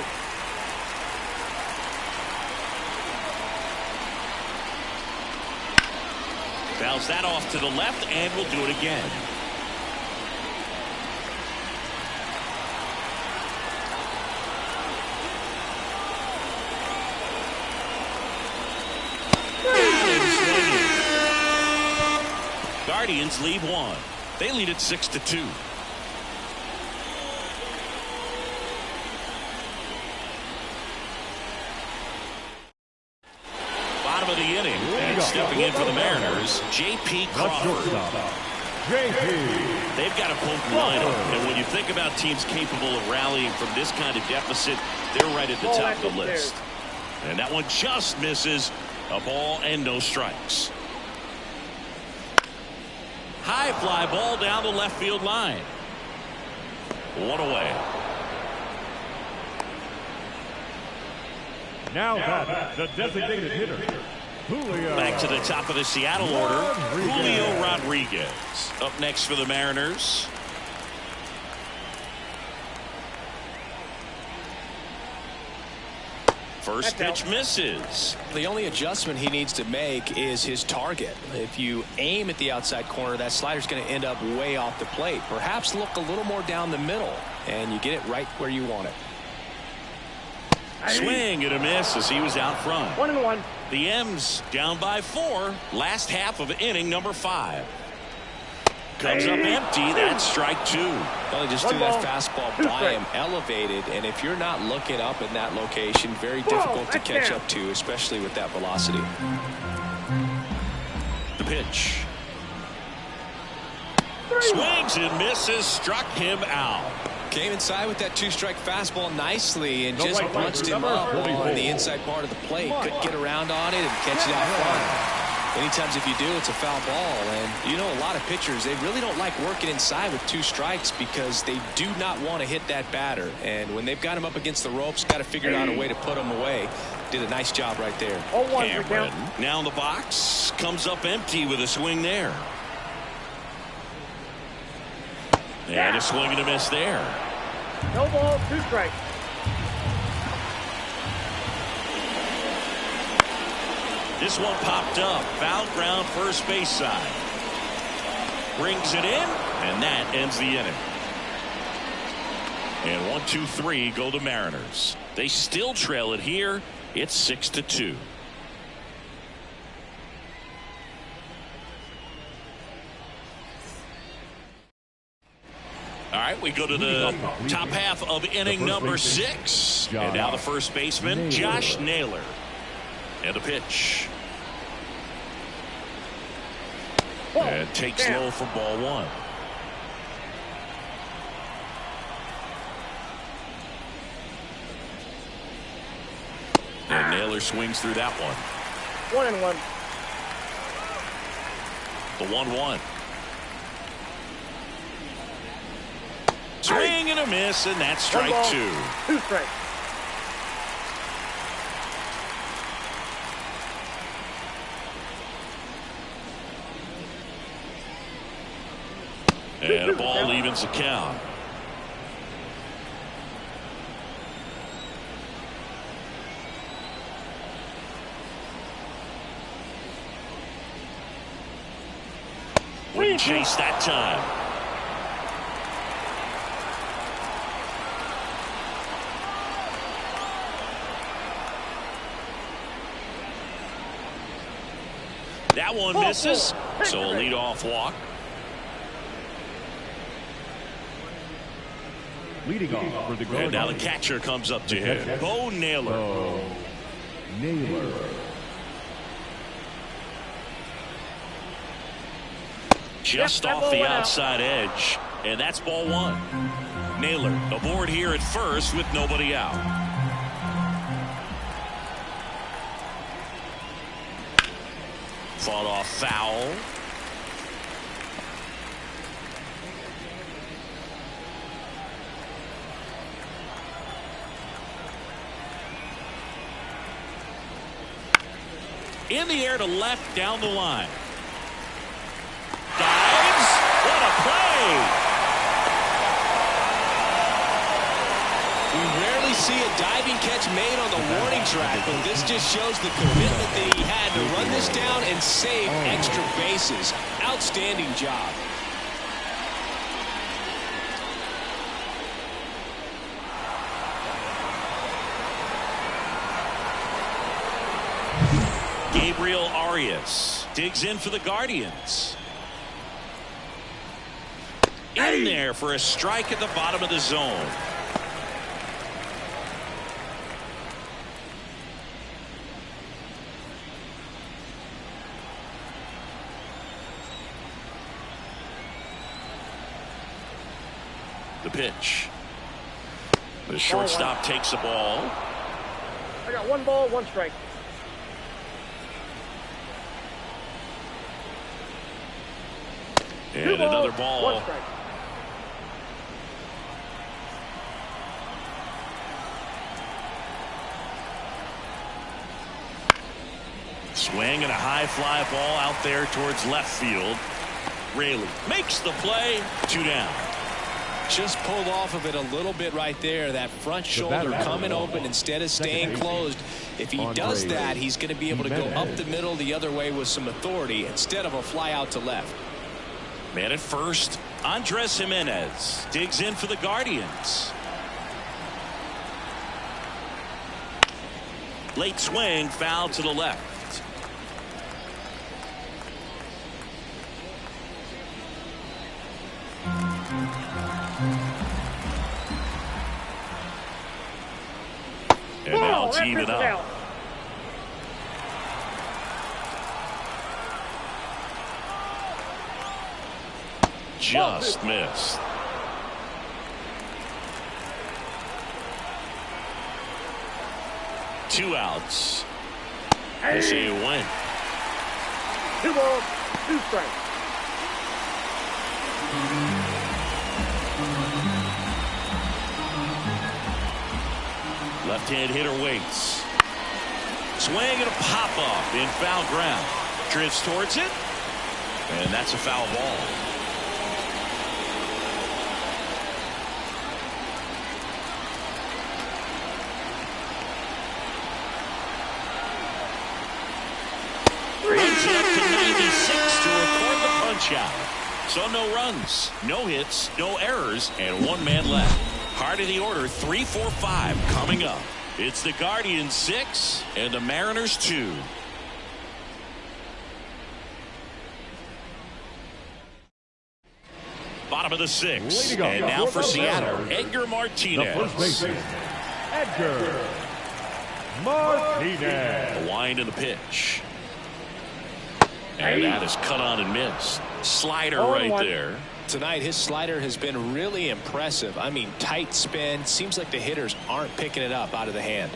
Fouls that off to the left, and we'll do it again. Guardians lead 1. They lead it 6-2. Bottom of the inning, and stepping in for the Mariners, J.P. Crawford. They've got a potent lineup, and when you think about teams capable of rallying from this kind of deficit, they're right at the top of the list. And that one just misses. A ball and no strikes. High fly ball down the left field line. 1 away.
Now that the designated hitter, Julio.
Back to the top of the Seattle order, Julio Rodriguez. Up next for the Mariners. First pitch misses.
The only adjustment he needs to make is his target. If you aim at the outside corner, that slider's going to end up way off the plate. Perhaps look a little more down the middle, and you get it right where you want it.
Swing and a miss as he was out front.
1-1.
The M's down by 4. Last half of inning number 5. Comes up empty. That's strike 2.
Well, they just threw that fastball by him, elevated, and if you're not looking up in that location, very difficult to catch up to, especially with that velocity.
The pitch. Swings and misses. Struck him out.
Came inside with that 2-strike fastball nicely and just punched him up on the inside part of the plate. Couldn't get around on it and catch it out front. Many times if you do, it's a foul ball. And you know, a lot of pitchers, they really don't like working inside with 2 strikes because they do not want to hit that batter. And when they've got him up against the ropes, got to figure out a way to put him away. Did a nice job right there.
Cameron now in the box. Comes up empty with a swing there. And a swing and a miss there.
No ball, 2 strikes.
This one popped up. Foul ground first base side. Brings it in, and that ends the inning. And 1, 2, 3 go to Mariners. They still trail it here. It's 6-2. All right, we go to the top half of inning number 6. And now the first baseman, Josh Naylor. And the pitch. And takes low for ball 1. And Naylor swings through that one.
1-1.
The 1-1. Swing and a miss, and that's strike 2.
2 strikes.
And a ball evens the count. Wouldn't chase that time. That one misses, so a leadoff walk.
Leading off for the Guardians.
And now the catcher comes up to him. Bo Naylor.
Naylor.
Just off the outside edge. And that's ball 1. Naylor aboard here at first with nobody out. Fought off foul. In the air to left down the line. Dives. What a play.
We rarely see a diving catch made on the warning track, but this just shows the commitment that he had to run this down and save extra bases. Outstanding job.
Gabriel Arias digs in for the Guardians. In there for a strike at the bottom of the zone. The pitch. The shortstop takes the ball.
I got 1 ball, 1 strike.
And another ball.
1 strike.
Swing and a high fly ball out there towards left field. Raley makes the play. 2 down.
Just pulled off of it a little bit right there. That front shoulder coming open instead of staying closed. If he does that, he's going to be able to go up the middle the other way with some authority instead of a fly out to left.
Man at first, Andres Jimenez digs in for the Guardians. Late swing, foul to the left. And now it's even up. Just missed. Two outs. They say a win.
2 balls, 2 strikes.
Left-hand hitter waits. Swing and a pop-up in foul ground. Drifts towards it. And that's a foul ball. Runs it up to 96 to record the punch out. So no runs, no hits, no errors, and 1 man left. Heart of the order, 3, 4, 5 coming up. It's the Guardians 6 and the Mariners 2. Bottom of the 6th. And now for Seattle, Edgar Martinez.
The first baseman, Edgar Martinez.
The wind of the pitch. And that is cut on and missed. Slider right there.
Tonight, his slider has been really impressive. I mean, tight spin. Seems like the hitters aren't picking it up out of the hand.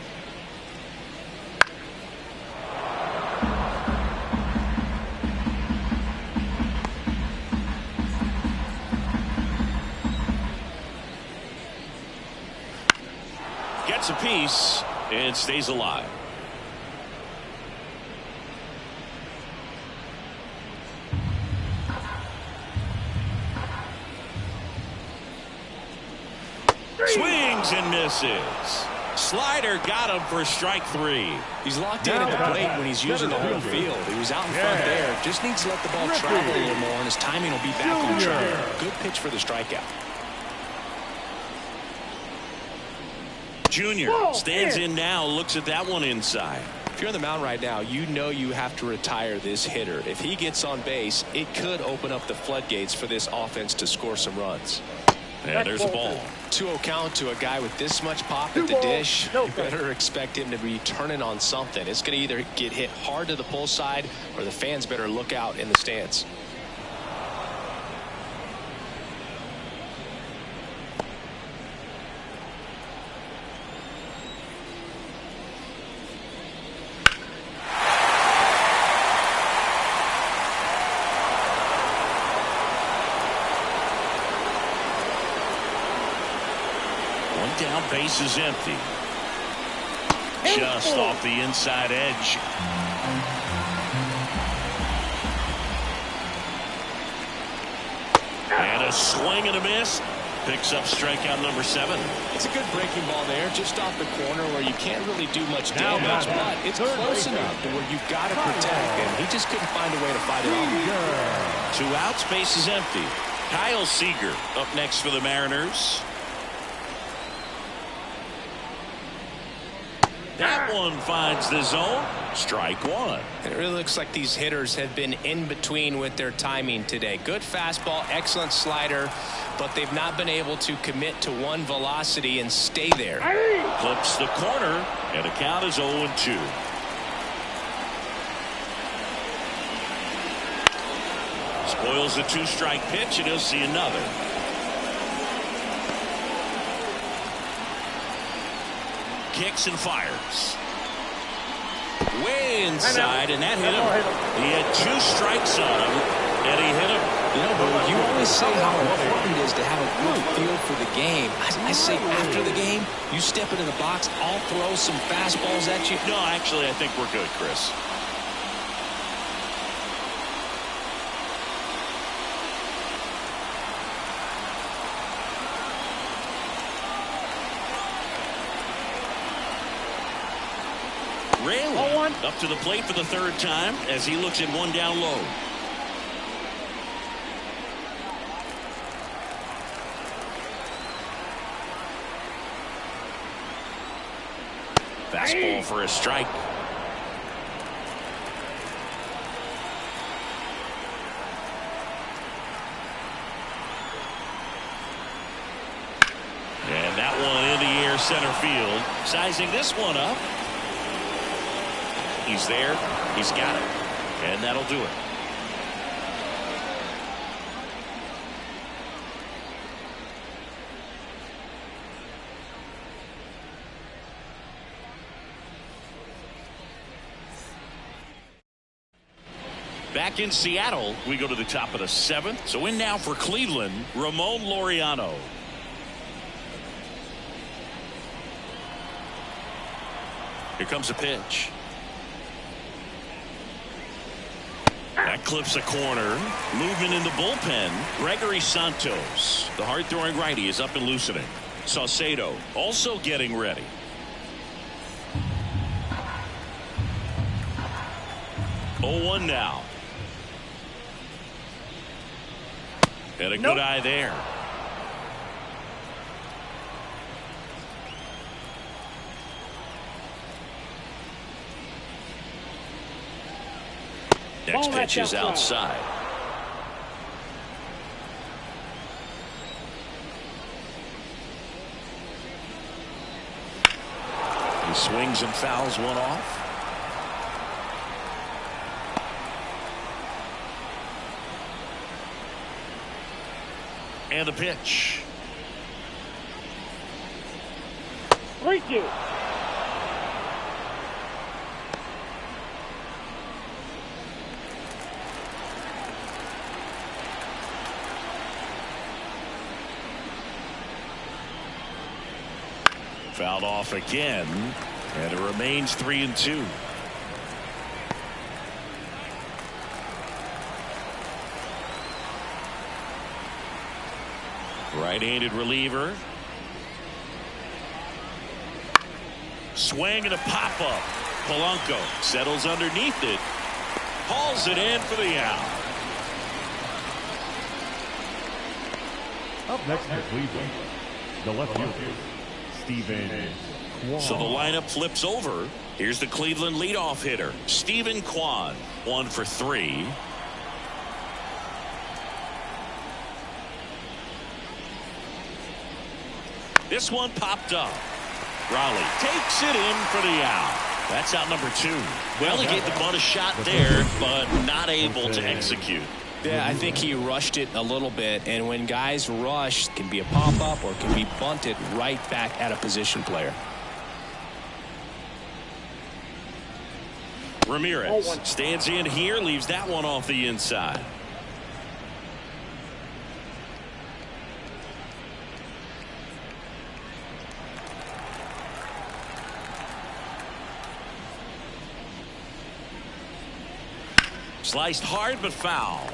Gets a piece and stays alive. Swings and misses. Slider got him for strike 3.
He's locked in at the plate when he's using the whole field. He was out in front there. Just needs to let the ball travel a little more, and his timing will be back on track. Good pitch for the strikeout.
Junior stands in now, looks at that one inside.
If you're on the mound right now, you know you have to retire this hitter. If he gets on base, it could open up the floodgates for this offense to score some runs.
And there's a ball.
2-0 count to a guy with this much pop at the dish. You better expect him to be turning on something. It's going to either get hit hard to the pull side, or the fans better look out in the stands.
Down, base is empty. Just off the inside edge. And a swing and a miss. Picks up strikeout number 7.
It's a good breaking ball there, just off the corner where you can't really do much damage, but it's close enough to where you've got to protect, and he just couldn't find a way to fight it off.
2 outs, base is empty. Kyle Seager up next for the Mariners. That one finds the zone. Strike 1.
It really looks like these hitters have been in between with their timing today. Good fastball, excellent slider, but they've not been able to commit to one velocity and stay there.
Clips the corner, and the count is 0-2. Spoils a 2-strike pitch, and he'll see another. Kicks and fires. Way inside, and that hit him. He had 2 strikes on him, and he hit him.
You know, but you always say how important it is to have a good feel for the game. I say after the game, you step into the box, I'll throw some fastballs at you.
No, actually, I think we're good, Chris. Raylan up to the plate for the 3rd time as he looks at one down low. Fastball for a strike. And that one in the air center field. Sizing this one up. He's there. He's got it. And that'll do it. Back in Seattle, we go to the top of the 7th. So in now for Cleveland, Ramon Laureano. Here comes a pitch. That clips a corner. Movement in the bullpen. Gregory Santos, the hard-throwing righty, is up and loosening. Saucedo also getting ready. Oh, 1 now. And a good eye there. Next pitch is outside. He swings and fouls one off. And the pitch.
3-2.
Fouled off again, and it remains 3-2. Right-handed reliever. Swing and a pop-up. Polanco settles underneath it. Hauls it in for the out.
Up next for Cleveland, the left fielder, Stephen Kwan.
So the lineup flips over. Here's the Cleveland leadoff hitter, Stephen Kwan, 1 for 3. This one popped up. Raleigh takes it in for the out. That's out number 2. Well, he gave the bunt a shot there, but not able to execute.
Yeah, I think he rushed it a little bit, and when guys rush, it can be a pop-up or it can be bunted right back at a position player.
Ramirez stands in here, leaves that one off the inside. Sliced hard but foul.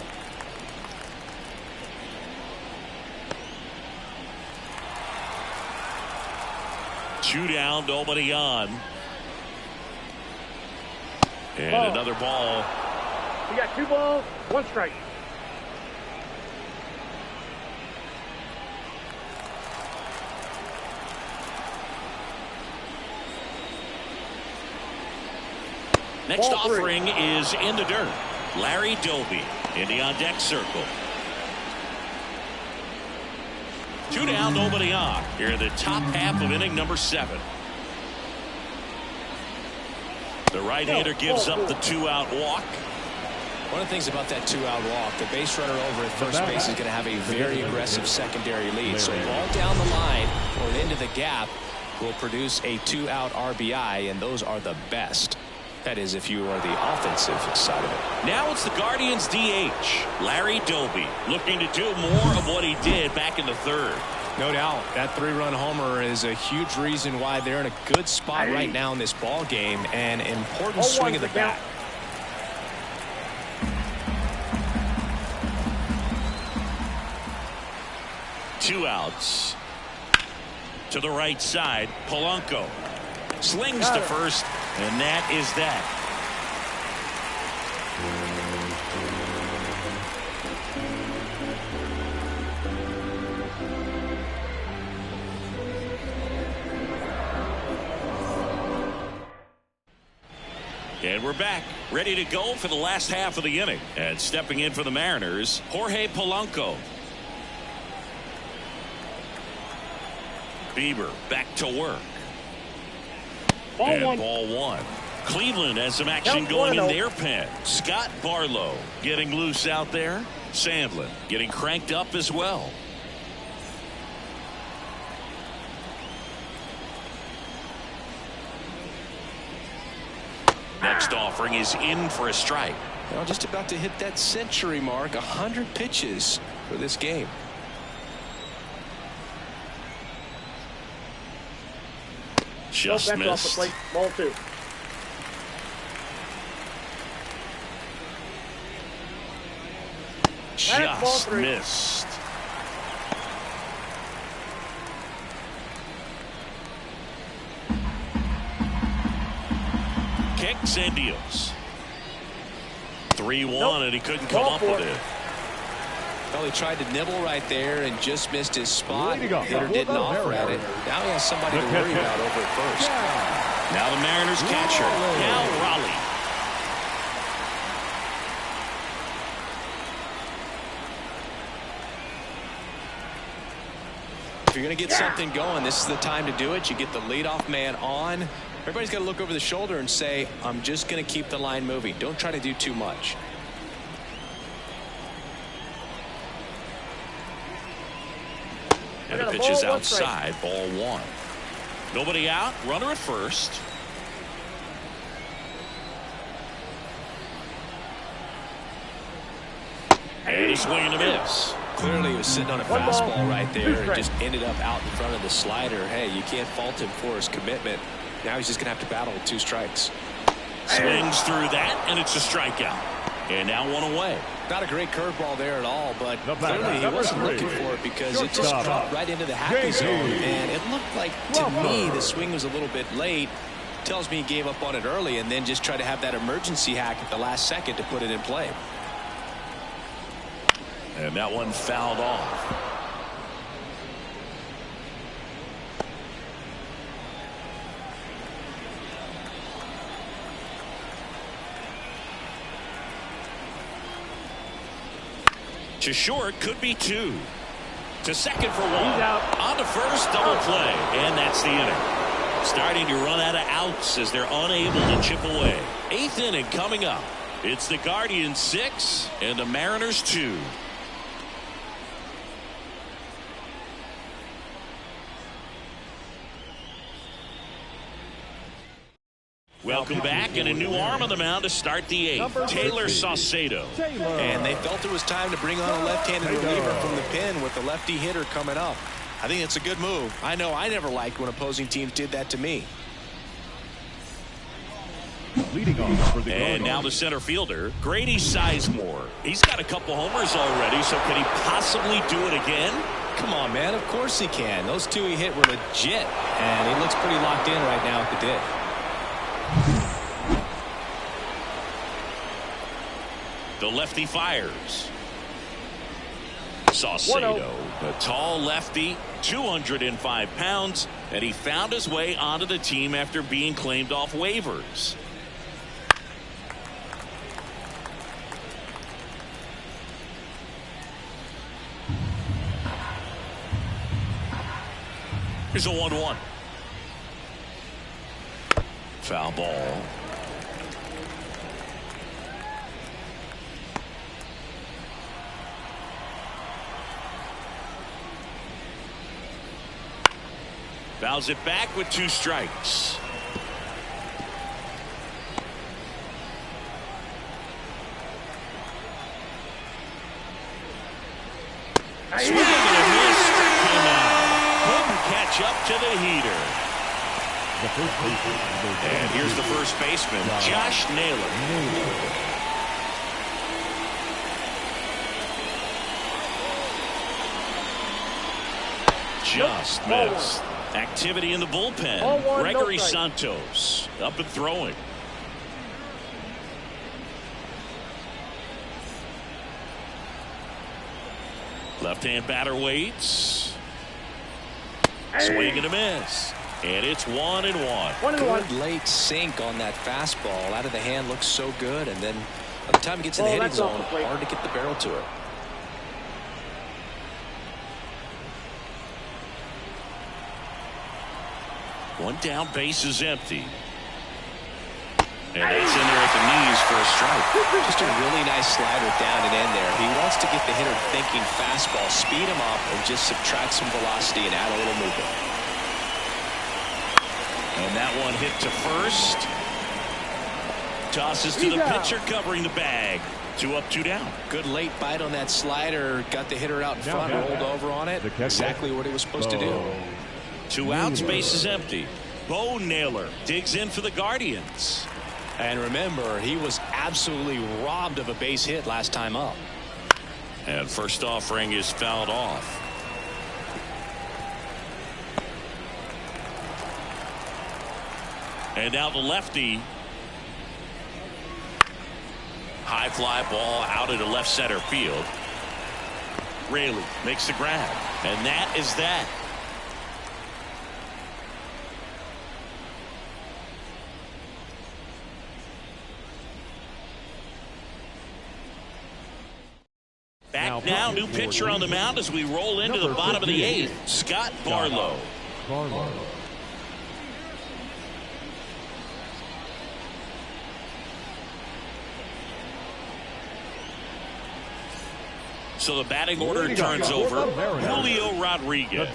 Two down, nobody on. And another ball.
We got 2 balls, 1 strike.
Next
Ball 3.
offering is in the dirt. Larry Doby in the on-deck circle. 2 down, nobody on. Here in the top half of inning number 7. The right-hander gives up the 2-out walk.
One of the things about that 2-out walk, the base runner over at first base is going to have a very aggressive secondary lead. So ball down the line or into the gap will produce a 2-out RBI, and those are the best. That is, if you are the offensive side of it.
Now it's the Guardians DH, Larry Doby, looking to do more of what he did back in the 3rd.
No doubt. That 3-run homer is a huge reason why they're in a good spot right now in this ball game, and an important swing of the bat.
Two outs. To the right side, Polanco slings to first, and that is that. And we're back, ready to go for the last half of the inning. And stepping in for the Mariners, Jorge Polanco. Bieber back to work. Ball 1. Cleveland has some action going in their pen. Scott Barlow getting loose out there. Sandlin getting cranked up as well. Next offering is in for a strike.
Well, just about to hit that century mark, 100 pitches for this game.
Just missed.
Off the plate. Ball 2.
Just missed. Kicks and deals. 3-1, and he couldn't come up with it.
Well, he tried to nibble right there and just missed his spot.
Way to go.
Hitter didn't offer at it. Now he has somebody to worry about over at first.
Now the Mariners catcher, Cal Raleigh.
you're going to get something going, this is the time to do it. You get the leadoff man on. Everybody's got to look over the shoulder and say, I'm just going to keep the line moving. Don't try to do too much.
And the pitch is outside, ball one. Nobody out, runner at first. And a swing and a miss.
Clearly he was sitting on a fastball right there and just ended up out in front of the slider. Hey, you can't fault him for his commitment. Now he's just going to have to battle with 2 strikes.
Swings through that, and it's a strikeout. And now 1 away.
Not a great curveball there at all, but clearly he wasn't looking for it because it just dropped right into the happy zone. And it looked like, to me, the swing was a little bit late. Tells me he gave up on it early and then just tried to have that emergency hack at the last second to put it in play.
And that one fouled off. To short, could be 2. To second for 1. On to first, double play. And that's the inning. Starting to run out of outs as they're unable to chip away. 8th inning coming up. It's the Guardians 6 and the Mariners 2. Welcome back, and a new arm on the mound to start the 8th. Taylor Saucedo.
And they felt it was time to bring on a left-handed reliever from the pen with the lefty hitter coming up. I think it's a good move. I know I never liked when opposing teams did that to me.
Leading off for the
and now the center fielder, Grady Sizemore. He's got a couple homers already, so can he possibly do it again?
Come on, man. Of course he can. Those 2 he hit were legit, and he looks pretty locked in right now at the dick.
The lefty fires. Saucedo, a tall lefty, 205 pounds, and he found his way onto the team after being claimed off waivers. Here's a 1-1. Foul ball. Fouls it back with 2 strikes. Swing and a miss. Struck him out. Couldn't catch up to the heater. And here's the first baseman, Josh Naylor. Just missed. Activity in the bullpen. Gregory Santos up and throwing. Left-hand batter waits. Swing and a miss. And it's 1-1.
Good late sink on that fastball. Out of the hand looks so good. And then by the time it gets in the hitting zone, hard to get the barrel to it.
One down, base is empty. And it's in there at the knees for a strike.
Just a really nice slider down and in there. He wants to get the hitter thinking fastball, speed him up, and just subtract some velocity and add a little movement.
And that one hit to first. Tosses to the pitcher covering the bag. 2 up, 2 down.
Good late bite on that slider. Got the hitter out in front, rolled over on it. Exactly what he was supposed to do.
2 outs, base is empty. Bo Naylor digs in for the Guardians.
And remember, he was absolutely robbed of a base hit last time up.
And first offering is fouled off. And now the lefty. High fly ball out into left center field. Raley makes the grab. And that is that. Back now, new pitcher on the mound as we roll into the bottom of the 8th, Scott Barlow. So the batting order turns over. Julio Rodriguez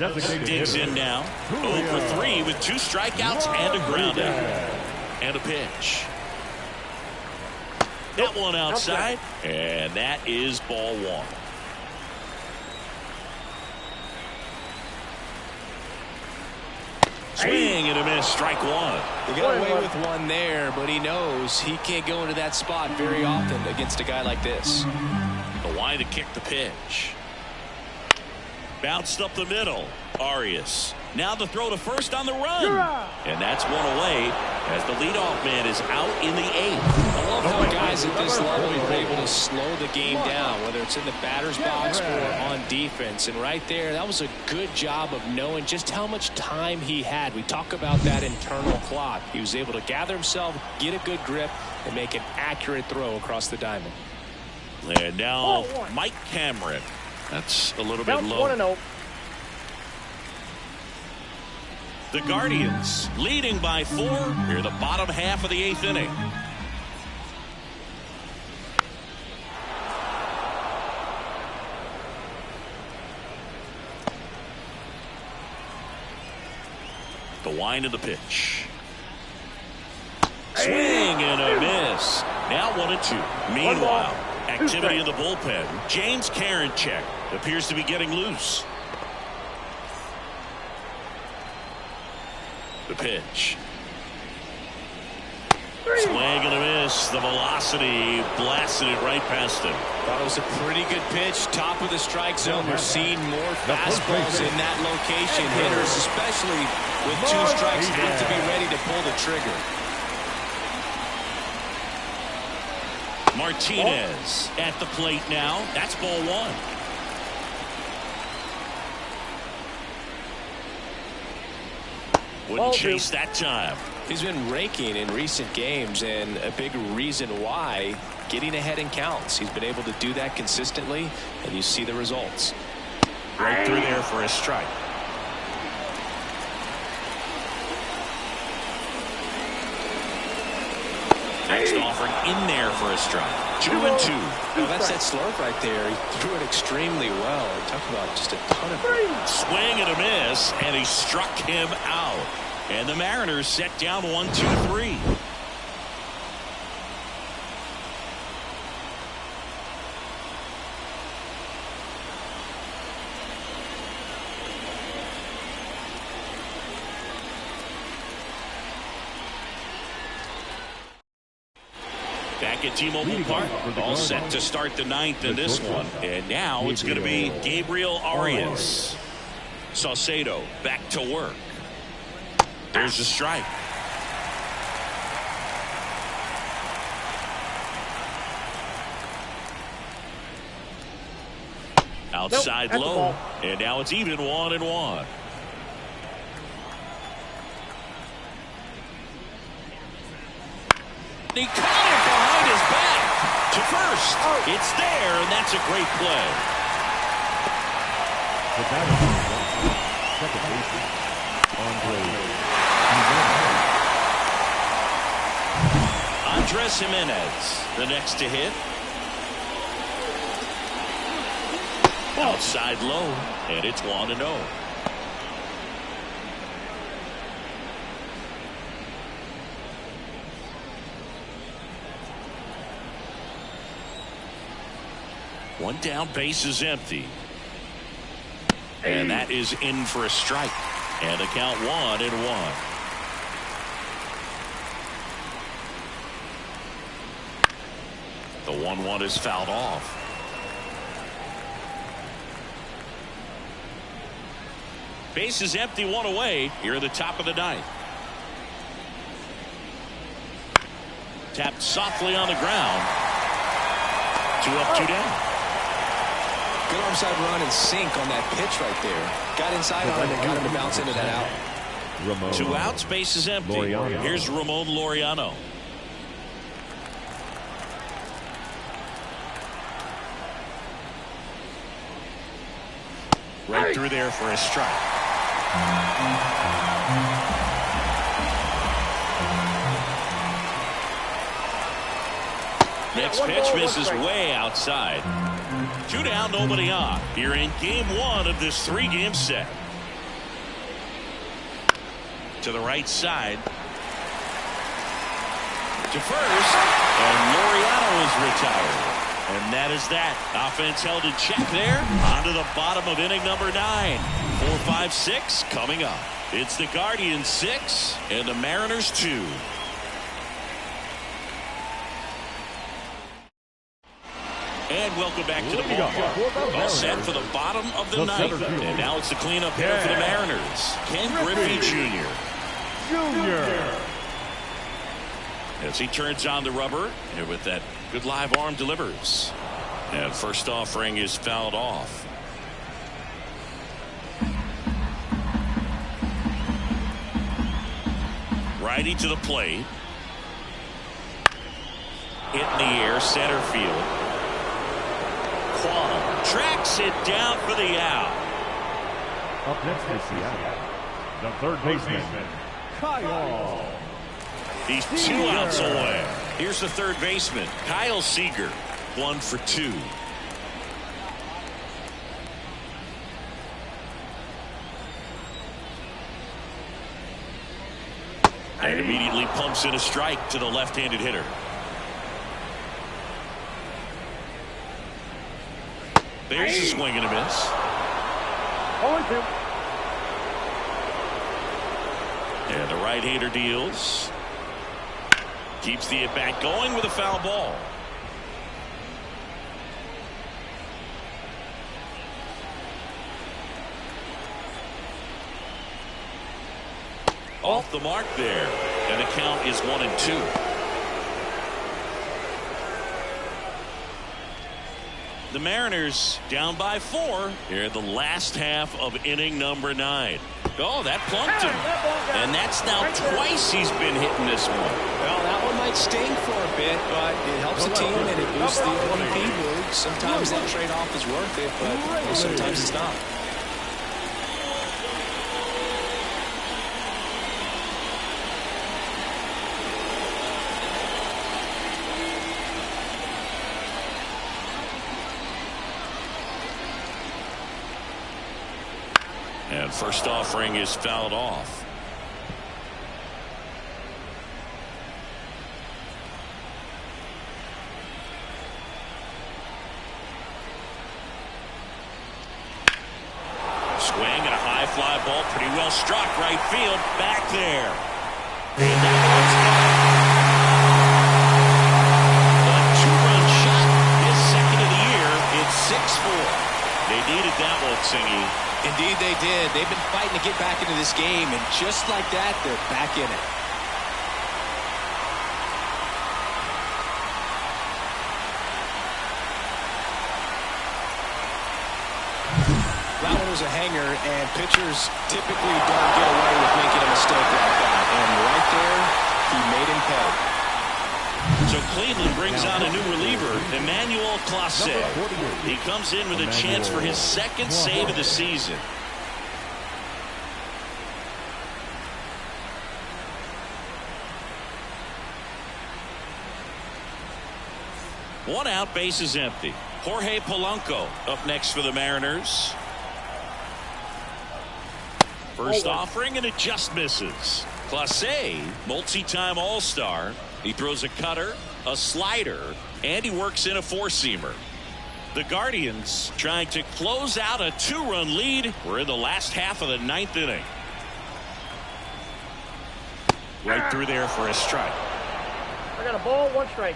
digs in now. 0 for 3 with 2 strikeouts and a ground out. And a pitch. That one outside. And that is ball 1. Swing and a miss, strike 1.
He got away with one there, but he knows he can't go into that spot very often against a guy like this.
The line to kick the pitch. Bounced up the middle. Arias. Now the throw to first on the run. And that's one away as the leadoff man is out in the 8th.
I love how guys at this level are able to slow the game down, whether it's in the batter's box or on defense. And right there, that was a good job of knowing just how much time he had. We talk about that internal clock. He was able to gather himself, get a good grip, and make an accurate throw across the diamond.
And now Mike Cameron. That's a little bit low.
1-0.
The Guardians leading by 4 here the bottom half of the 8th inning. The wind of the pitch. Swing and a miss. Now 1-2. Meanwhile, activity in the bullpen. James Karinchak appears to be getting loose. The pitch. Swing and a miss. The velocity blasted it right past him.
Thought it was a pretty good pitch. Top of the strike zone. We're seeing more fastballs in that location. Hitters, especially with 2 strikes, need to be ready to pull the trigger.
Martinez at the plate now. That's ball 1. Wouldn't chase that time.
He's been raking in recent games, and a big reason why, getting ahead in counts. He's been able to do that consistently, and you see the results.
Right through there for a strike. Next offering in there for a strike. 2-2.
Well, that's that slurve right there. He threw it extremely well. Talk about just a ton of
swing and a miss, and he struck him out. And the Mariners set down 1-2-3. Back at T-Mobile Park, all set to start the 9th in this one. And now it's going to be Gabriel Arias. Saucedo back to work. There's a strike. Outside low. And now it's even 1-1. He caught it behind his back to first. It's there, and that's a great play.
The batter, second baseman,
Andres Jimenez, the next to hit. Outside low, and it's 1-0. One down, base is empty. And that is in for a strike. And the count 1-1. The 1-1 is fouled off. Base is empty, 1 away. Here at the top of the 9th. Tapped softly on the ground. 2 up, 2 down.
Good onside run and sink on that pitch right there. Got inside on him and got him to bounce into that out.
Ramon
2 outs, base is empty.
Laureano.
Here's Ramon Laureano. Right through there for a strike. Next pitch misses way outside. 2 down, nobody on. Here in game 1 of this 3-game set. To the right side. To first. And Laureano is retired. And that is that. Offense held in check there. On to the bottom of inning number 9. 4, 5, 6 coming up. It's the Guardians 6 and the Mariners 2. And welcome back to the ballpark. All set for the bottom of the ninth. And now it's the cleanup hitter for the Mariners, Ken Griffey Jr. As he turns on the rubber, and with that good live arm delivers. And first offering is fouled off. Righty to the plate. Hit in the air, center field. Quam tracks it down for the out.
Up next is Seattle, the third baseman, Kyle.
He's 2 outs away. Here's the third baseman, Kyle Seager, 1 for 2. And immediately pumps in a strike to the left-handed hitter. There's a swing and a miss.
0-2.
And the right-hander deals. Keeps the at-bat going with a foul ball. Off the mark there. And the count is 1-2. The Mariners down by 4 here in the last half of inning number 9. Oh, that plunked him. And that's now twice he's been hitting this one.
Well, that one might sting for a bit, but it helps the team and it boosts the MVP mood. Sometimes that trade-off is worth it, but sometimes it's not.
And first offering is fouled off. Swing and a high fly ball, pretty well struck, right field, back there. And that one's a 2-run shot, his second of the year. It's 6-4. They needed that one, Singy.
Indeed they did. They've been fighting to get back into this game, and just like that, they're back in it. That one was a hanger, and pitchers typically don't get away with making a mistake like that. And right there, he made him pay.
So Cleveland brings on a new reliever, Emmanuel Clase. He comes in with a chance for his second save of the season. One out, base is empty. Jorge Polanco up next for the Mariners. First offering, and it just misses. Clase, multi-time All-Star. He throws a cutter, a slider, and he works in a four-seamer. The Guardians trying to close out a 2-run lead. We're in the last half of the 9th inning. Right through there for a strike.
I got a ball, 1 strike.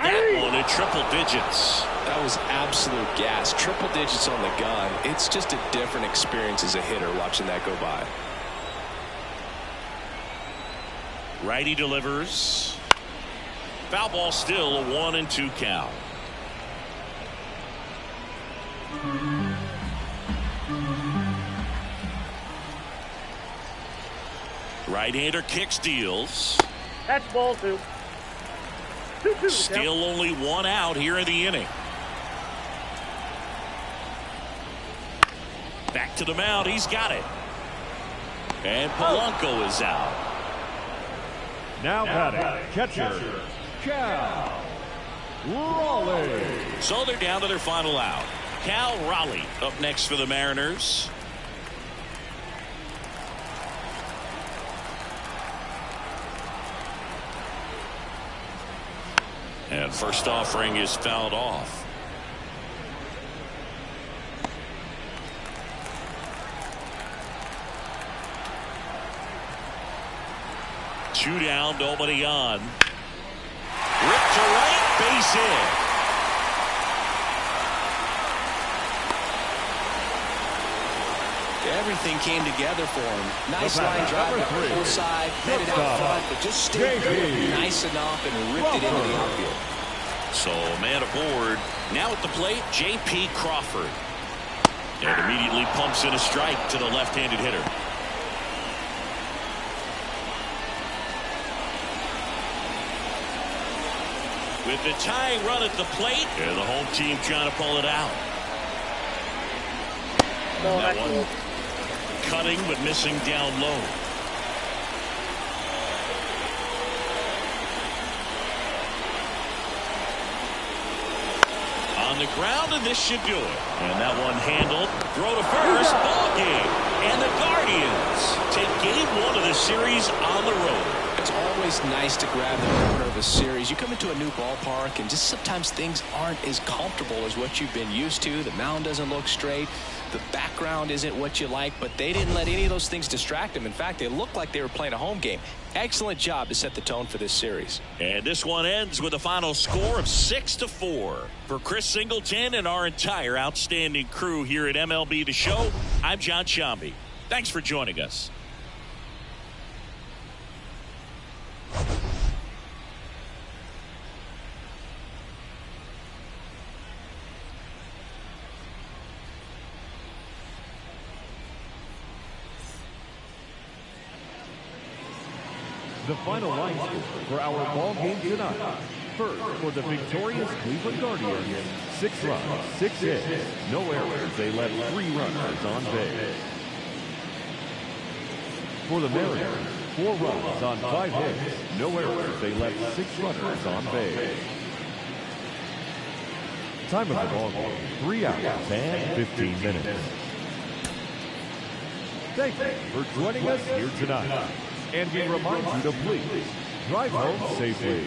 That one in triple digits.
That was absolute gas. Triple digits on the gun. It's just a different experience as a hitter watching that go by.
Righty delivers. Foul ball, still a 1-2 count. Right-hander kicks, deals.
That's ball 2.
Still only one out here in the inning. Back to the mound. He's got it. And Polanco is out.
Now batting, catcher, Cal Raleigh.
So they're down to their final out. Cal Raleigh up next for the Mariners. And first offering is fouled off. Two down, nobody on. Ripped to right, base hit.
Everything came together for him. Nice line drive up the full side, met it out front, but just stayed nice enough and ripped it into the outfield.
So man aboard. Now at the plate, J.P. Crawford. And immediately pumps in a strike to the left-handed hitter. With the tying run at the plate, and the home team trying to pull it out. That one cutting but missing down low. On the ground, and this should do it. And that one handled. Throw to first. Ball game. And the Guardians take game one of the series on the road.
It's always nice to grab the corner of a series. You come into a new ballpark and just sometimes things aren't as comfortable as what you've been used to. The mound doesn't look straight. The background isn't what you like, but they didn't let any of those things distract them. In fact, they looked like they were playing a home game. Excellent job to set the tone for this series.
And this one ends with a final score of 6-4. For Chris Singleton and our entire outstanding crew here at MLB The Show, I'm John Sciambi. Thanks for joining us.
The final line score for our ball game tonight. First, for the victorious Cleveland Guardians, 6 runs, 6 hits, no errors. They left 3 runners on base. For the Mariners, 4 runs on 5 hits, no errors. They left 6 runners on base. Time of the ball game, 3 hours and 15 minutes. Thank you for joining us here tonight. And we remind you to please drive home safely.